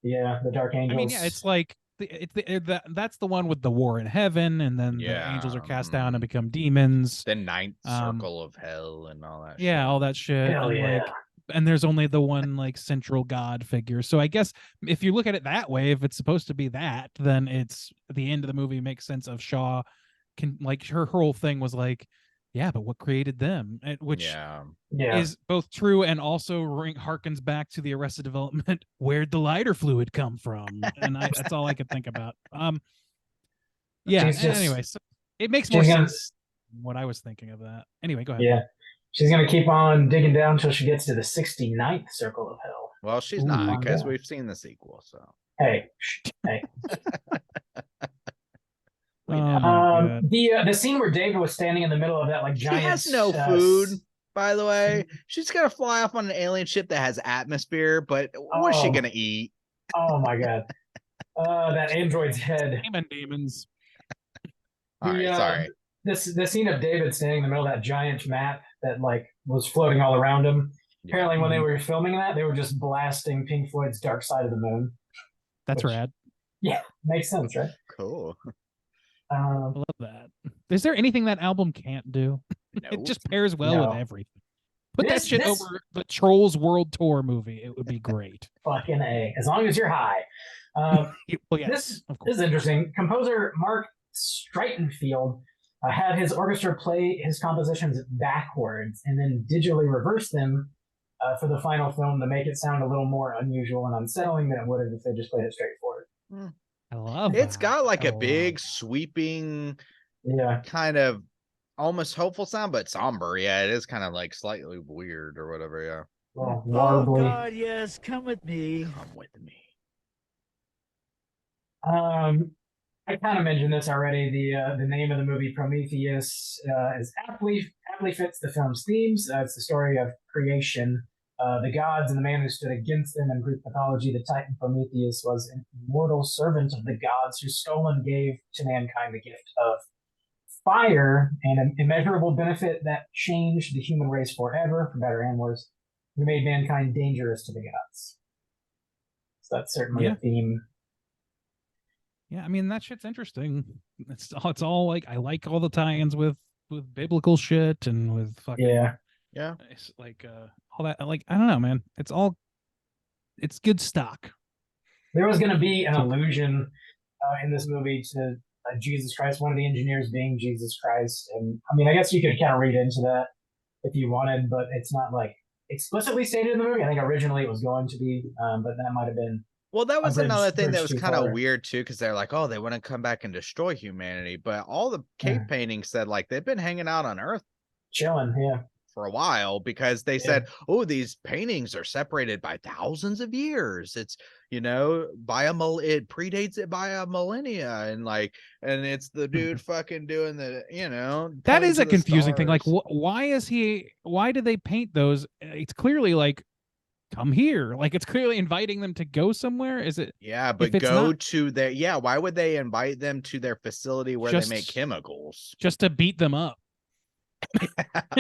yeah, the Dark Angels. I mean, yeah, it's like that's the one with the war in heaven, and then the Yeah, angels are cast down and become demons. The ninth Um, circle of hell and all that. Yeah, all that shit. Hell and yeah. like, and there's only the one like central god figure. So I guess if you look at it that way, if it's supposed to be that, then it's the end of the movie makes sense of Shaw. Can like her whole thing was like, yeah, but what created them? Which yeah. yeah. is both true and also harkens back to the Arrested Development. Where'd the lighter fluid come from? And that's all I could think about. Yeah. She's just- Anyway, so it makes more she's gonna- sense than what I was thinking of that. Anyway, go ahead. Yeah. She's going to keep on digging down until she gets to the 69th circle of hell. Well, she's Ooh, not because yeah. we've seen the sequel. So Hey, hey. Oh, my God. The scene where David was standing in the middle of that like she giant has no food. By the way, she's gonna fly off on an alien ship that has atmosphere. But what is she Oh. gonna eat? Oh my god. That android's head. Demons. All right, The, sorry. The scene of David standing in the middle of that giant map that like was floating all around him. Apparently, when they were filming that, they were just blasting Pink Floyd's "Dark Side of the Moon." That's Which- rad. Yeah, makes sense, right? Cool. I love that. Is there anything that album can't do? It Nope. just pairs well No. with everything. Put This- that shit this- over the Trolls World Tour movie. It would be great. fucking A. As long as you're high. Well, yes, This of course. is interesting. Composer Mark Streitenfeld had his orchestra play his compositions backwards and then digitally reverse them for the final film to make it sound a little more unusual and unsettling than it would have if they just played it straight forward. I love It's that. got like I a love big that. sweeping Yeah. kind of almost hopeful sound, but somber. Yeah, it is kind of like slightly weird or whatever. Yeah. Well, Oh warbly. God, yes, come with me. Come with me. I kind of mentioned this already. The name of the movie Prometheus is aptly fits the film's themes. It's the story of creation. The gods and the man who stood against them in Greek mythology, the Titan Prometheus, was an immortal servant of the gods who stole and gave to mankind the gift of fire and an immeasurable benefit that changed the human race forever, for better and worse. Who made mankind dangerous to the gods. So that's certainly Yeah. a theme. Yeah, I mean that shit's interesting. It's all like I like all the tie-ins with biblical shit and with fucking Yeah. it's like all that. Like I don't know, man. It's good stock. There was going to be an allusion in this movie to Jesus Christ, one of the engineers being Jesus Christ. And I mean, I guess you could kind of read into that if you wanted, but it's not like explicitly stated in the movie. I think originally it was going to be, but that might have been. Well, that was another thing that was kind of far. weird too, because they're like, oh, they want to come back and destroy humanity. But all the cave paintings said like they've been hanging out on Earth Chilling, yeah. for a while, because they said, oh, these paintings are separated by thousands of years. It's, you know, it predates it by a millennia, and it's the dude fucking doing the, you know, That pointing is to a the confusing thing. Like, stars. why did they paint those? It's clearly like, come here. Like, it's clearly inviting them to go somewhere. Is it? Yeah, but it's go not, to their, why would they invite them to their facility where they make chemicals? just to beat them up?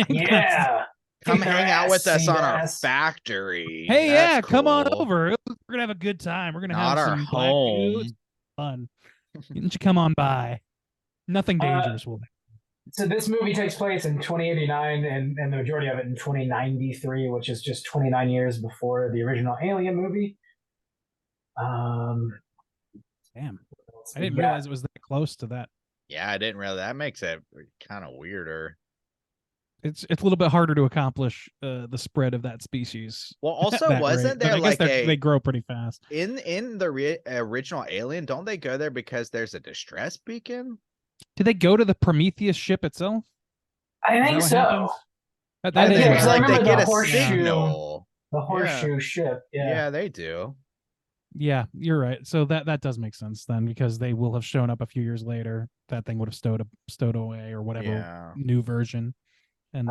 Yeah. Come hang out with us on our factory. Hey, That's yeah, come on cool. over. We're gonna have a good time. We're gonna Not have our some home. black dudes. Fun. Didn't you come on by? Nothing dangerous will be. So this movie takes place in 2089 and the majority of it in 2093, which is just 29 years before the original Alien movie. Damn. I didn't realize it was that close to that. Yeah, I didn't really. That makes it kind of weirder. It's a little bit harder to accomplish the spread of that species. Well, also wasn't there I guess they grow pretty fast in the original Alien? Don't they go there because there's a distress beacon? Do they go to the Prometheus ship itself? I think so. That is because I like remember they get the a horseshoe, signal. the horseshoe ship. Yeah, they do. Yeah, you're right. So that does make sense then, because they will have shown up a few years later. That thing would have stowed away or whatever new version. And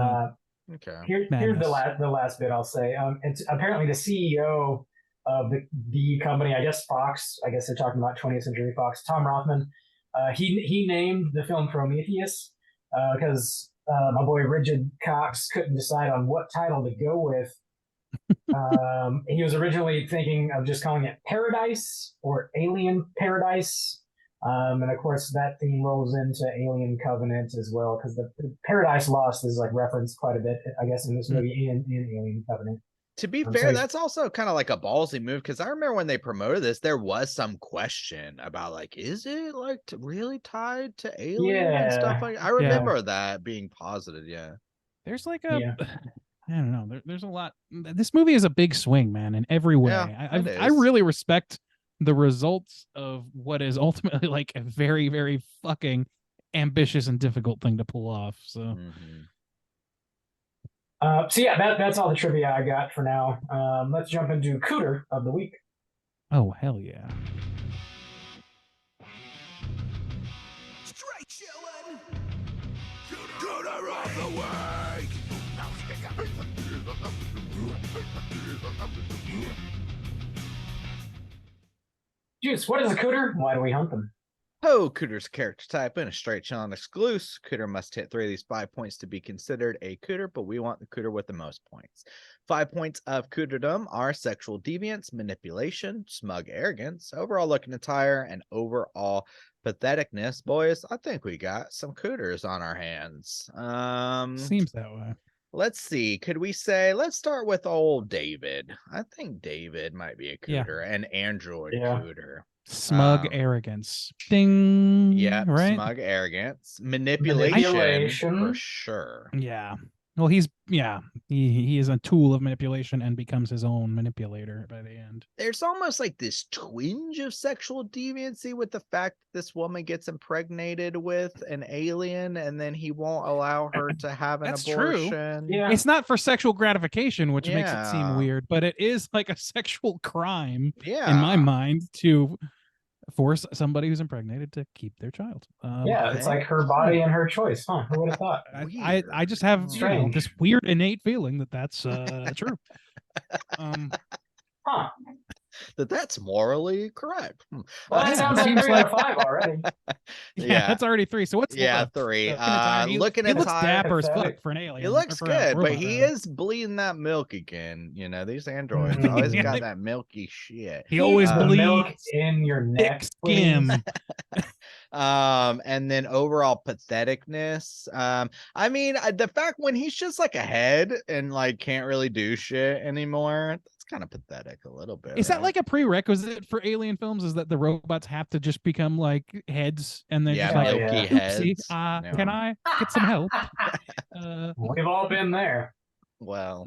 okay. Here's the last bit I'll say. It's apparently the CEO of the company, I guess Fox. I guess they're talking about 20th Century Fox. Tom Rothman. He named the film Prometheus because my boy Rigid Cox couldn't decide on what title to go with. He was originally thinking of just calling it Paradise or Alien Paradise. And of course, that theme rolls into Alien Covenant as well, because the Paradise Lost is like referenced quite a bit, I guess, in this movie and in Alien Covenant. To be fair, that's also kind of like a ballsy move, because I remember when they promoted this, there was some question about like, is it like really tied to Alien and stuff like? I remember that being posited. Yeah, there's like a. I don't know. There's a lot. This movie is a big swing, man, in every way. I really respect the results of what is ultimately like a very, very fucking ambitious and difficult thing to pull off. So, so yeah, that's all the trivia I got for now. Let's jump into Cooter of the Week. Oh, hell yeah. Straight chillin'. Cooter of the Week. Juice, what is a cooter? Why do we hunt them? Cooter's character type in a straight chillin' exclusive. Cooter must hit 3 of these 5 points to be considered a cooter, but we want the cooter with the most points. 5 points of cooterdom are sexual deviance, manipulation, smug arrogance, overall looking attire, and overall patheticness. Boys, I think we got some cooters on our hands. Seems that way. Let's see. Could we say let's start with old David? I think David might be a Yeah. cooter, an android Yeah. cooter. Smug arrogance. Ding. Yeah, Right. smug arrogance, manipulation for sure. Yeah. Well, he is a tool of manipulation and becomes his own manipulator by the end. There's almost like this twinge of sexual deviancy with the fact that this woman gets impregnated with an alien and then he won't allow her to have an That's true. abortion. Yeah. It's not for sexual gratification, which makes it seem Yeah. weird, but it is like a sexual crime Yeah. in my mind to force somebody who's impregnated to keep their child. Yeah, it's like her body and her choice, huh? Who would have thought? I just have Strange. this weird innate feeling that that's true. Huh. That's morally correct. Well, that Yeah, sounds it like seems 3 out of 5 already. Yeah, that's already 3. So what's left? 3. Looking He looks looks dapper as fuck pathetic. for an alien. He or looks for a good, but robot, he rather. is bleeding that milk again. You know, these androids Mhm. always Yeah, got they- that milky shit. He always the milk bleeds in your thick neck. please. skim. And then overall patheticness. I mean, the fact when he's just like a head and like can't really do shit anymore, that's kind of pathetic a little bit. Is that right? like a prerequisite for alien films? Is that the robots have to just become like heads and then yeah, just like, milky yeah. oopsie, heads? can I get some help? We've all been there. Well,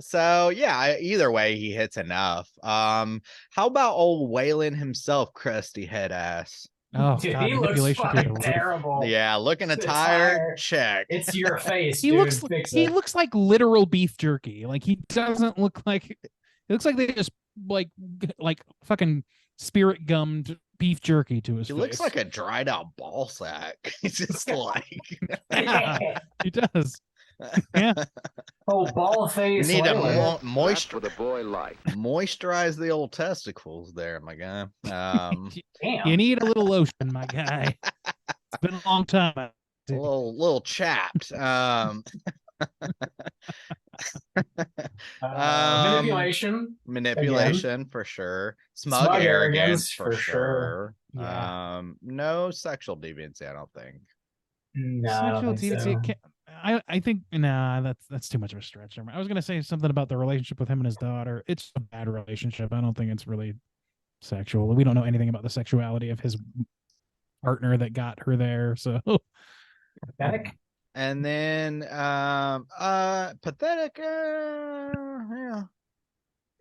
so yeah, either way he hits enough. How about old Waylon himself, crusty head ass? Oh, Dude, God, he looks manipulation through the fucking roof. terrible. Yeah, looking It's tired, tired. check. It's your face, He dude. looks Fix he it. looks like literal beef jerky. Like he doesn't look like it looks like they just like fucking spirit gummed beef jerky to his He face. looks like a dried out ball sack. He's just like Yeah, he does. Yeah. Oh, ball face. you need to Waylon. moisture the boy like. moisturize the old testicles there, my guy. Damn. You need a little lotion, my guy. It's been a long time. a little chapped. Manipulation for sure. Smug arrogance for sure. Yeah. No sexual deviancy, I don't think. No, I Sexual don't think deviancy. so. I think that's too much of a stretch. I was gonna say something about the relationship with him and his daughter. It's a bad relationship. I don't think it's really sexual. We don't know anything about the sexuality of his partner that got her there. So Pathetic. And then pathetic, yeah.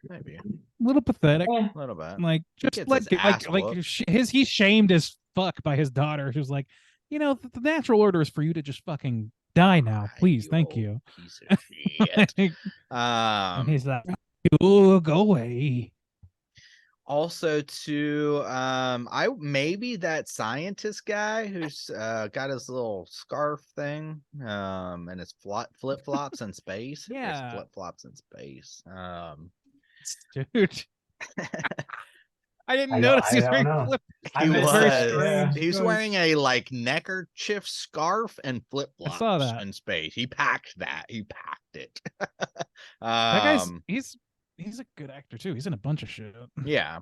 Maybe a little pathetic. Yeah. a little bit. Like just Gets like his ass like whooped. he's shamed as fuck by his daughter, who's like, the natural order is for you to just fucking die now, please, thank you. old Piece of shit. And he's like, "Oh, go away." Also to I maybe that scientist guy who's got his little scarf thing and his flip flops in space. Yeah. Flip flops in space. Dude. I didn't I know- notice I he's don't wearing know. flip. I He missed very that, was. yeah. He was wearing a like neckerchief scarf and flip I flops saw that. in space. He packed that. He packed it. That guy's he's a good actor too. He's in a bunch of shit. Yeah.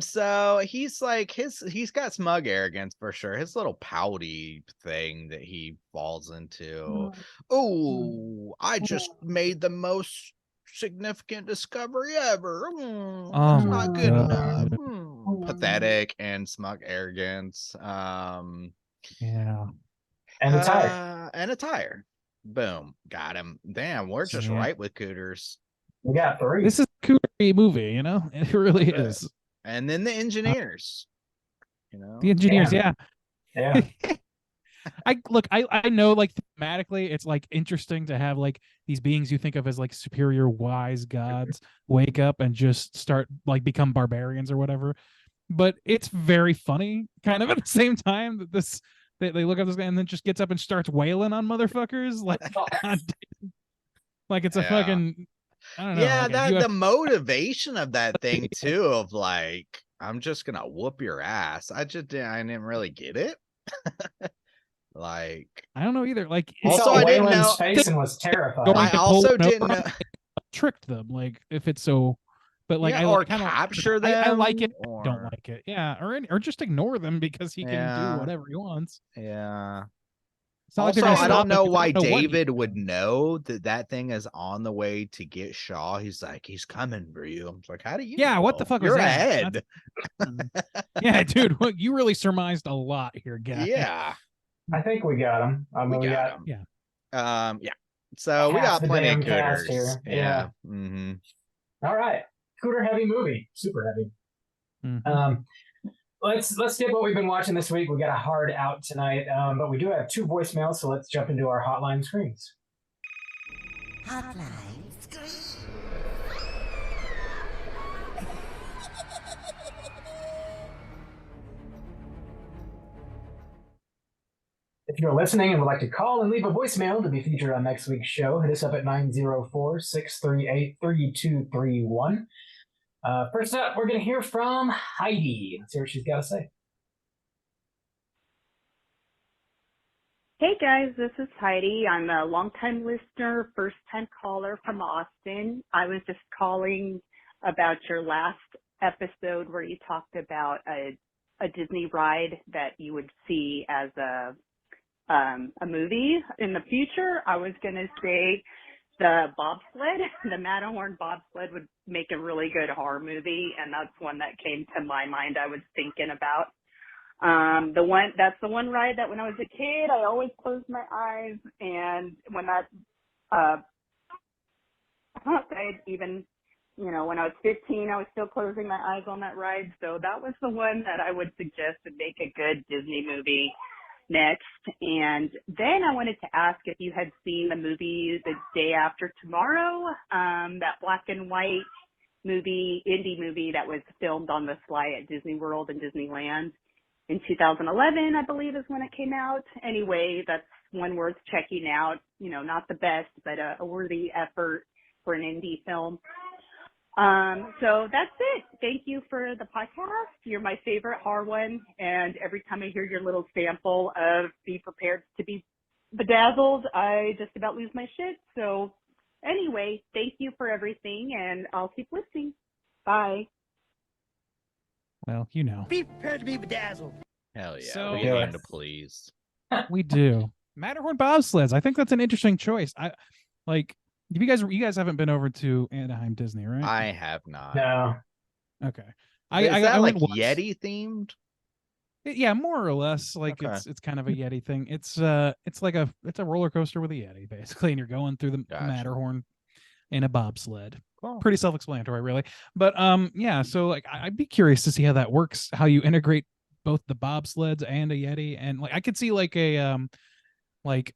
So he's like he's got smug arrogance for sure. His little pouty thing that he falls into. Oh, I just made the most significant discovery ever. Oh That's my not good God. enough. Pathetic and smug arrogance. Yeah. And a tire. And a tire. Boom. Got him. Damn, we're just Yeah. right with Cooters. We got 3. This is a Kubrick movie, It really Yeah. is. And then the engineers. The engineers, yeah. Yeah. I know like thematically it's like interesting to have like these beings you think of as like superior wise gods wake up and just start like become barbarians or whatever. But it's very funny kind of at the same time that they look at this guy and then just gets up and starts wailing on motherfuckers like God damn. Like it's a Yeah. fucking I don't know. Yeah, like the motivation of that thing too, of like, I'm just gonna whoop your ass. I didn't really get it. Like, I don't know either. Like He Also, saw I didn't Waylon's know- face and was terrified. Going I to also pull- no, didn't know. tricked them. Like if it's so, but like Yeah, I or kind of capture I like them, it. Don't or- like it. Yeah, or just ignore them because he can Yeah. do whatever he wants. Yeah. It's not like Also, they're gonna I don't stop know him. why They don't know what he's David doing. would know that that thing is on the way to get Shaw. He's like, he's coming for you. I'm like, how do you? Yeah, what know? the fuck was You're that? ahead. Yeah, dude, you really surmised a lot here, guy. Yeah, I think we got him. we We got him. Yeah. Yeah. So we half got the plenty of damn cast cooters. here. Yeah. Mm-hmm. All right. Scooter heavy movie. Super heavy. Mhm. Let's skip what we've been watching this week. We got a hard out tonight, but we do have 2 voicemails, so let's jump into our hotline screens. Hotline screen. If you're listening and would like to call and leave a voicemail to be featured on next week's show, hit us up at 904-638-3231. First up, we're going to hear from Heidi. Let's hear what she's got to say. Hey guys, this is Heidi. I'm a longtime listener, first time caller from Austin. I was just calling about your last episode where you talked about a Disney ride that you would see as a movie in the future. I was going to say the bobsled, the Matterhorn bobsled would make a really good horror movie, and that's one that came to my mind I was thinking about. That's the one ride that when I was a kid, I always closed my eyes, and when that, even, when I was 15, I was still closing my eyes on that ride, so that was the one that I would suggest would make a good Disney movie next. And then I wanted to ask if you had seen the movie The Day After Tomorrow, that black and white indie movie that was filmed on the fly at Disney World and Disneyland. In 2011, I believe is when it came out. Anyway, that's one worth checking out. Not the best, but a worthy effort for an indie film. So that's it. Thank you for the podcast. You're my favorite horror one. And every time I hear your little sample of Be Prepared to Be Bedazzled, I just about lose my shit. So anyway, thank you for everything, and I'll keep listening. Bye. Well, Be prepared to be bedazzled. Hell yeah. So- We aim to please. we do. Matterhorn bobsleds. I think that's an interesting choice. You guys haven't been over to Anaheim Disney, right? I have not. No. Okay. Is that I like went once. Yeti themed? Yeah, more or less. Like Okay. it's kind of a Yeti thing. It's a roller coaster with a Yeti basically, and you're going through the Gotcha. Matterhorn in a bobsled. Cool. Pretty self-explanatory, really. But yeah. So I'd be curious to see how that works. How you integrate both the bobsleds and a Yeti, and I could see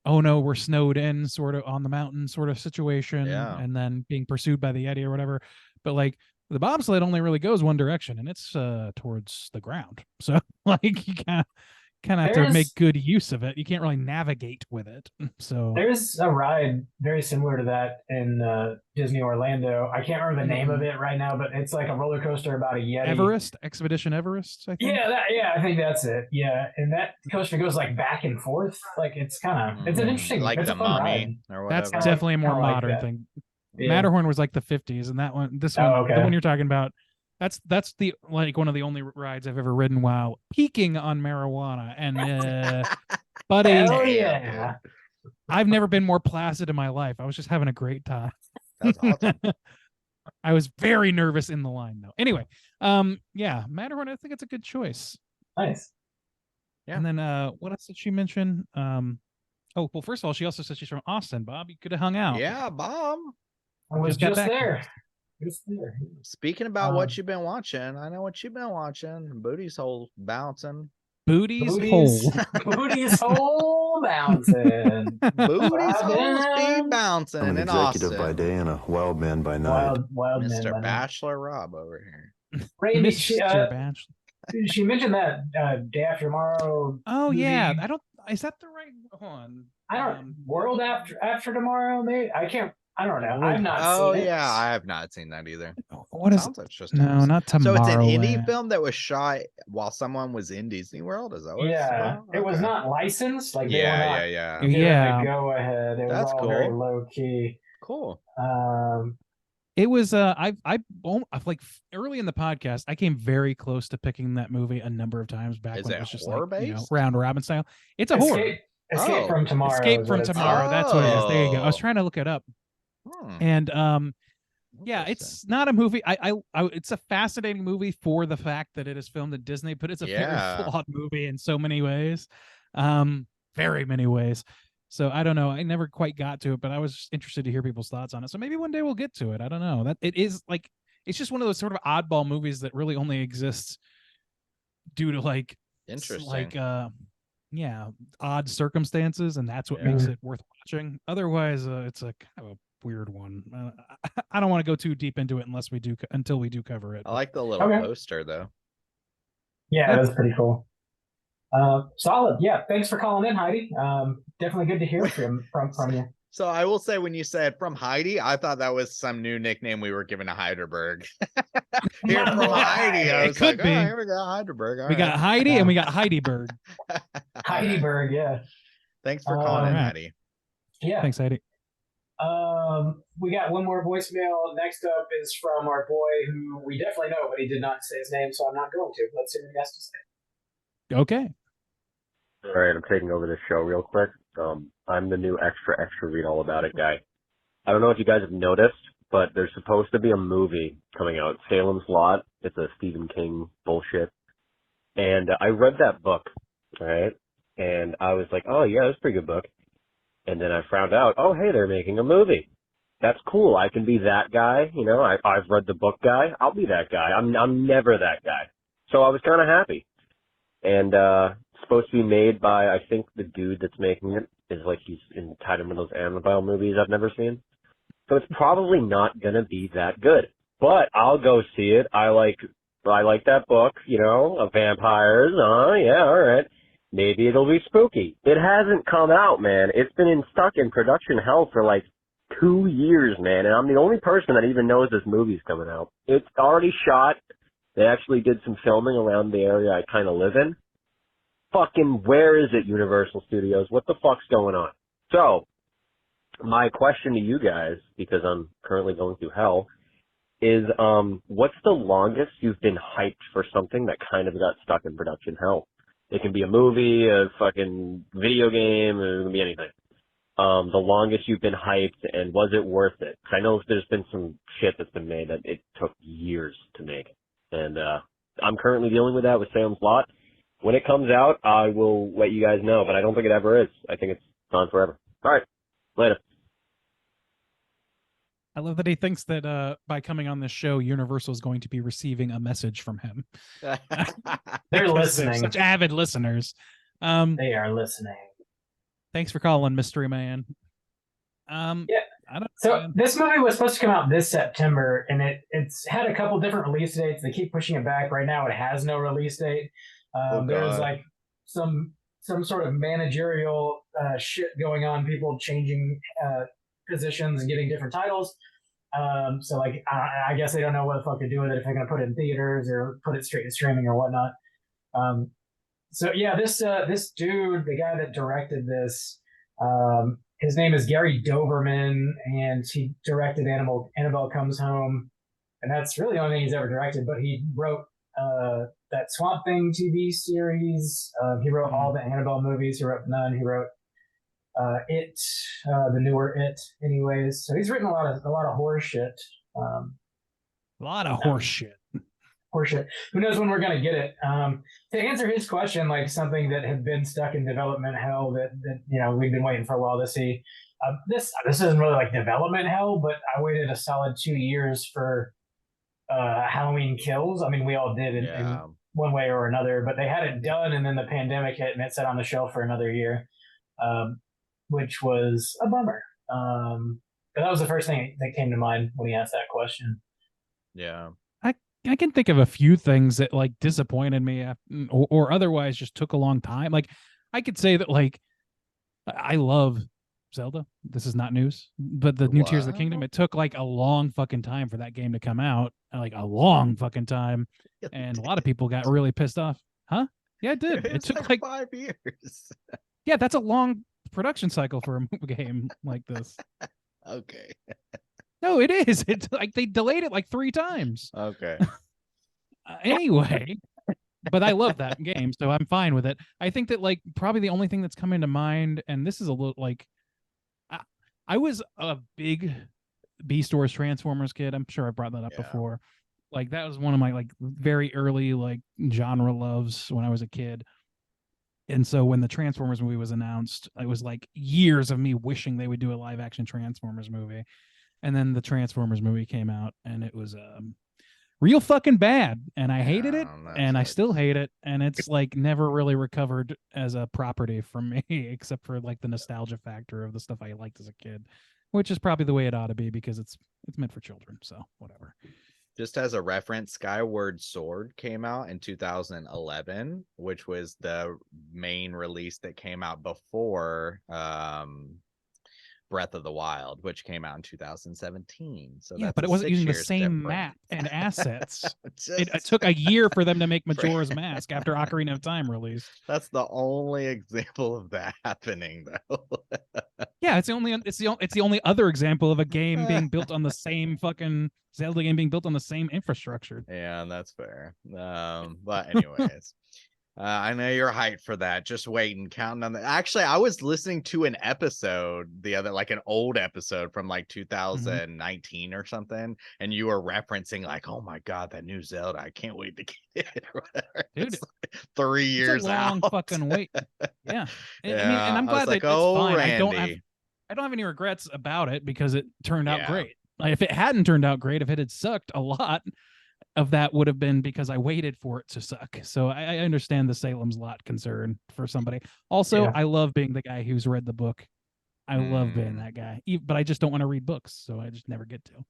oh no, we're snowed in sort of on the mountain sort of situation, Yeah. and then being pursued by the Yeti or whatever. But the bobsled only really goes one direction, and it's towards the ground. So you kind of have to make good use of it. You can't really navigate with it. So There's a ride very similar to that in Disney Orlando. I can't remember the name of it right now, but it's like a roller coaster about a Yeti. Expedition Everest, I think. Yeah, I think that's it. Yeah, and that coaster goes back and forth. It's kind of it's an interesting, like it's the a fun Mummy ride. or That's whatever. definitely a more kinda like modern that. thing. Yeah. Matterhorn was like the 50s, and this one, okay. the one you're talking about, that's the one of the only rides I've ever ridden while peaking on marijuana. And buddy, Hell yeah. I've never been more placid in my life. I was just having a great time. That's awesome. I was very nervous in the line though. Anyway, yeah, Matterhorn, I think it's a good choice. Nice. Yeah. And then what else did she mention? Oh, well, first of all, she also said she's from Austin. Bob, you could have hung out. Yeah, Bob. I was Just got just back. there. Just there. Speaking about what Um, you've been watching, I know what you've been watching. Booty's hole bouncing. Booty's hole. Booty's hole bouncing. Booty's holes be Robin. bouncing I'm an in executive Austin. by day and a wild man by night. Wild man. Mr. by night. Bachelor Rob over here. Randy, Mr. Bachelor. she mentioned that Day After Tomorrow. Oh movie. yeah, is that the right one? I don't. World After Tomorrow, maybe. I don't know. World- I've not Oh seen it. yeah, I have not seen that either. What is? Sounds interesting. No, not tomorrow. So it's an indie film that was shot while someone was in Disney World. Is that what it's Yeah, about? it was Okay. not licensed. Like they were not yeah. given Yeah. the go ahead. It was That's all very cool. low key. Cool. It was I've like early in the podcast I came very close to picking that movie a number of times back Is when it it was just horror like, based? round robin style. It's a horror. Escape from Tomorrow. Escape is from what it's Tomorrow. called. That's what it is. There you go. I was Oh. trying to look it up. And yeah, Interesting. it's not a movie. I it's a fascinating movie for the fact that it is filmed at Disney, but it's a very flawed movie in so many ways. Very many ways. So I don't know. I never quite got to it, but I was interested to hear people's thoughts on it. So maybe one day we'll get to it. I don't know. That it is like it's just one of those sort of oddball movies that really only exists due to like yeah, odd circumstances, and that's what makes it worth watching. Otherwise, it's a kind of a weird one. I don't want to go too deep into it until we do cover it. I like the little poster though. Yeah, that's pretty cool. Solid. Yeah, thanks for calling in, Heidi. Definitely good to hear from you. So I will say, when you said from Heidi, I thought that was some new nickname we were giving to Heidelberg. Here from Heidi. I was could like, be. Oh, here we go, Heidelberg. We got Heidi and we got Heidelberg. Heidelberg, yeah. Thanks for calling in, Heidi. Yeah. Thanks, Heidi. We got one more voicemail. Next up is from our boy who we definitely know, but he did not say his name, so I'm not going to. Let's see what he has to say. Okay. All right, I'm taking over this show real quick. I'm the new extra read all about it guy. I don't know if you guys have noticed, but there's supposed to be a movie coming out, Salem's Lot. It's a Stephen King bullshit. And I read that book, right? And I was like, oh yeah, that's a pretty good book. And then I found out, oh hey, they're making a movie. That's cool. I can be that guy. You know, I've read the book guy. I'll be that guy. I'm never that guy. So I was kind of happy. And supposed to be made by, I think the dude that's making it is like he's tied into those Annabelle movies I've never seen. So it's probably not gonna be that good. But I'll go see it. I like that book, you know, of vampires. Yeah, all right. Maybe it'll be spooky. It hasn't come out, man. It's been stuck in production hell for like 2 years, man. And I'm the only person that even knows this movie's coming out. It's already shot. They actually did some filming around the area I kind of live in. Fucking where is it, Universal Studios? What the fuck's going on? So, my question to you guys, because I'm currently going through hell, is what's the longest you've been hyped for something that kind of got stuck in production hell? It can be a movie, a fucking video game, it can be anything. The longest you've been hyped, and was it worth it? 'Cause I know there's been some shit that's been made that it took years to make. And I'm currently dealing with that with Salem's Lot. When it comes out, I will let you guys know, but I don't think it ever is. I think it's gone forever. All right. Later. I love that he thinks that by coming on this show, Universal is going to be receiving a message from him. They're listening. Such avid listeners. They are listening. Thanks for calling, Mystery Man. This movie was supposed to come out this September, and it's had a couple different release dates. They keep pushing it back. Right now, it has no release date. There's like some sort of managerial shit going on. People changing positions and getting different titles. So like I guess they don't know what the fuck to do with it, if they're going to put it in theaters or put it straight to streaming or whatnot. So yeah, this dude, the guy that directed this, his name is Gary Doberman, and he directed Annabelle Comes Home, and that's really the only thing he's ever directed. But he wrote that Swamp Thing TV series. He wrote all the Annabelle movies. He wrote Nun. He wrote It, the newer It. Anyways, so he's written a lot of horror shit. A lot of horse shit. Horseshit. Who knows when we're gonna get it? To answer his question, like something that had been stuck in development hell that we've been waiting for a while to see. This isn't really like development hell, but I waited a solid 2 years for Halloween Kills. I mean, we all did in one way or another, but they had it done, and then the pandemic hit, and it sat on the shelf for another year, which was a bummer. But that was the first thing that came to mind when he asked that question. Yeah. I can think of a few things that like disappointed me or otherwise just took a long time. Like I could say that like I love Zelda. This is not news, but the new Tears of the Kingdom, it took like a long fucking time for that game to come out, like a long fucking time. And a lot of people got really pissed off. Huh? Yeah, it did. It took like 5 years. Yeah, that's a long production cycle for a game like this. Okay. No, it is. It's like they delayed it like 3 times. Okay. Anyway, but I love that game, so I'm fine with it. I think that like probably the only thing that's coming to mind, and this is a little like, I was a big Beast Wars Transformers kid. I'm sure I brought that up before. Like that was one of my like very early like genre loves when I was a kid. And so when the Transformers movie was announced, it was like years of me wishing they would do a live action Transformers movie. And then the Transformers movie came out and it was real fucking bad. And I hated it and I still hate it. And it's like never really recovered as a property from me, except for like the nostalgia factor of the stuff I liked as a kid, which is probably the way it ought to be because it's meant for children. So whatever. Just as a reference, Skyward Sword came out in 2011, which was the main release that came out before Breath of the Wild, which came out in 2017. So yeah, that's but it wasn't using the same map and assets. It took a year for them to make Majora's Mask after Ocarina of Time released. That's the only example of that happening, though. Yeah, it's the only other example of a game being built on the same fucking Zelda game being built on the same infrastructure. Yeah, that's fair. But anyways, I know you're hyped for that. Just waiting, counting on that. Actually, I was listening to an episode like an old episode from like 2019 or something, and you were referencing like, "Oh my god, that new Zelda! I can't wait to get it." Dude, like 3 years it's a long out. fucking wait. Yeah, yeah, I mean, and I'm glad like, that it's fine. Randy. I don't have any regrets about it because it turned out Yeah. great. Like, if it hadn't turned out great, if it had sucked, a lot of that would have been because I waited for it to suck. So I understand the Salem's Lot concern for somebody. Also, I love being the guy who's read the book. I love being that guy, but I just don't want to read books, so I just never get to.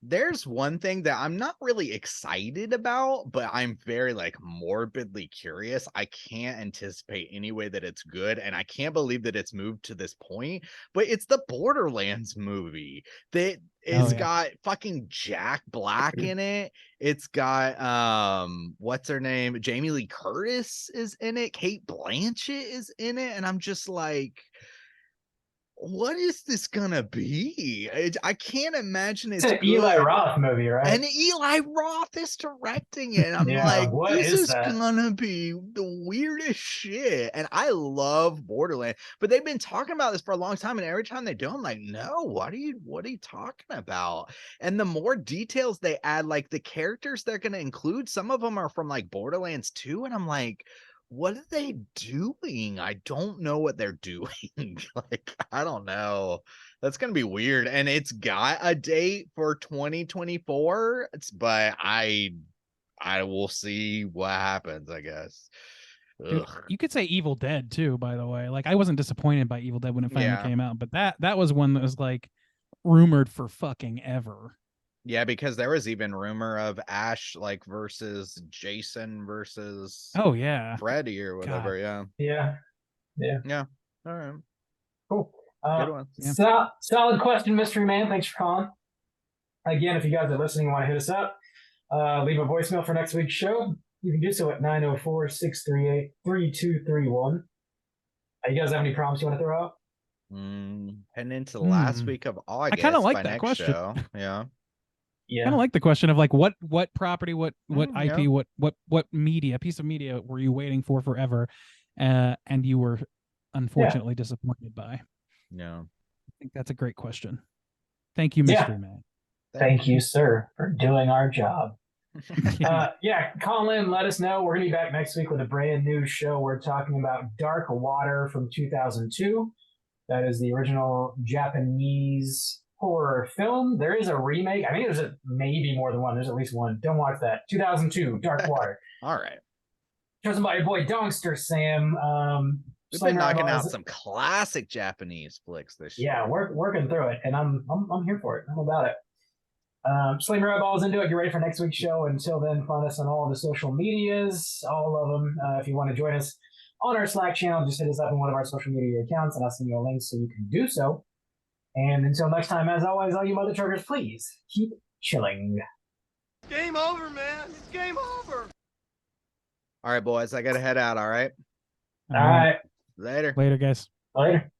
There's one thing that I'm not really excited about, but I'm very like morbidly curious. I can't anticipate any way that it's good, and I can't believe that it's moved to this point. But it's the Borderlands movie that is got fucking Jack Black in it. It's got what's her name? Jamie Lee Curtis is in it. Kate Blanchett is in it, and I'm just like, what is this gonna be? I can't imagine it's an Eli Roth movie, right? And Eli Roth is directing it. I'm like, this is gonna be the weirdest shit. And I love Borderlands, but they've been talking about this for a long time. And every time they do, I'm like, no, what are you talking about? And the more details they add, like the characters they're gonna include, some of them are from like Borderlands 2, and I'm like, what are they doing? I don't know what they're doing. Like, I don't know. That's gonna be weird. And it's got a date for 2024. But I will see what happens, I guess. Dude, you could say Evil Dead too, by the way. Like, I wasn't disappointed by Evil Dead when it finally came out, but that was one that was like rumored for fucking ever. Yeah, because there was even rumor of Ash like versus Jason versus Freddy or whatever. God. Yeah. All right. Cool. Good one. Solid question, Mystery Man. Thanks for calling. Again, if you guys are listening and want to hit us up, leave a voicemail for next week's show. You can do so at 904-638-3231. You guys have any prompts you want to throw out? Heading into the last week of August. I kind of like that question. Show. Yeah. I kind of like the question of like what property, what IP, what media, piece of media were you waiting for forever, and you were unfortunately disappointed by? Yeah, I think that's a great question. Thank you, Mystery Man. Thank you, sir, for doing our job. Call in, let us know. We're gonna be back next week with a brand new show. We're talking about Dark Water from 2002. That is the original Japanese horror film. There is a remake. I think there's maybe more than one. There's at least one. Don't watch that. 2002, Dark Water. All right. Chosen by your boy Dongster Sam. We've been knocking out some classic Japanese flicks this year. Yeah, working through it, and I'm here for it. I'm about it. Slayer Eyeballs into it. Get ready for next week's show. Until then, find us on all the social medias, all of them. If you want to join us on our Slack channel, just hit us up in one of our social media accounts, and I'll send you a link so you can do so. And until next time, as always, all you mother truckers, please keep chilling. Game over, man. It's game over. All right, boys. I got to head out. All right. All right. Later. Later, guys. Later.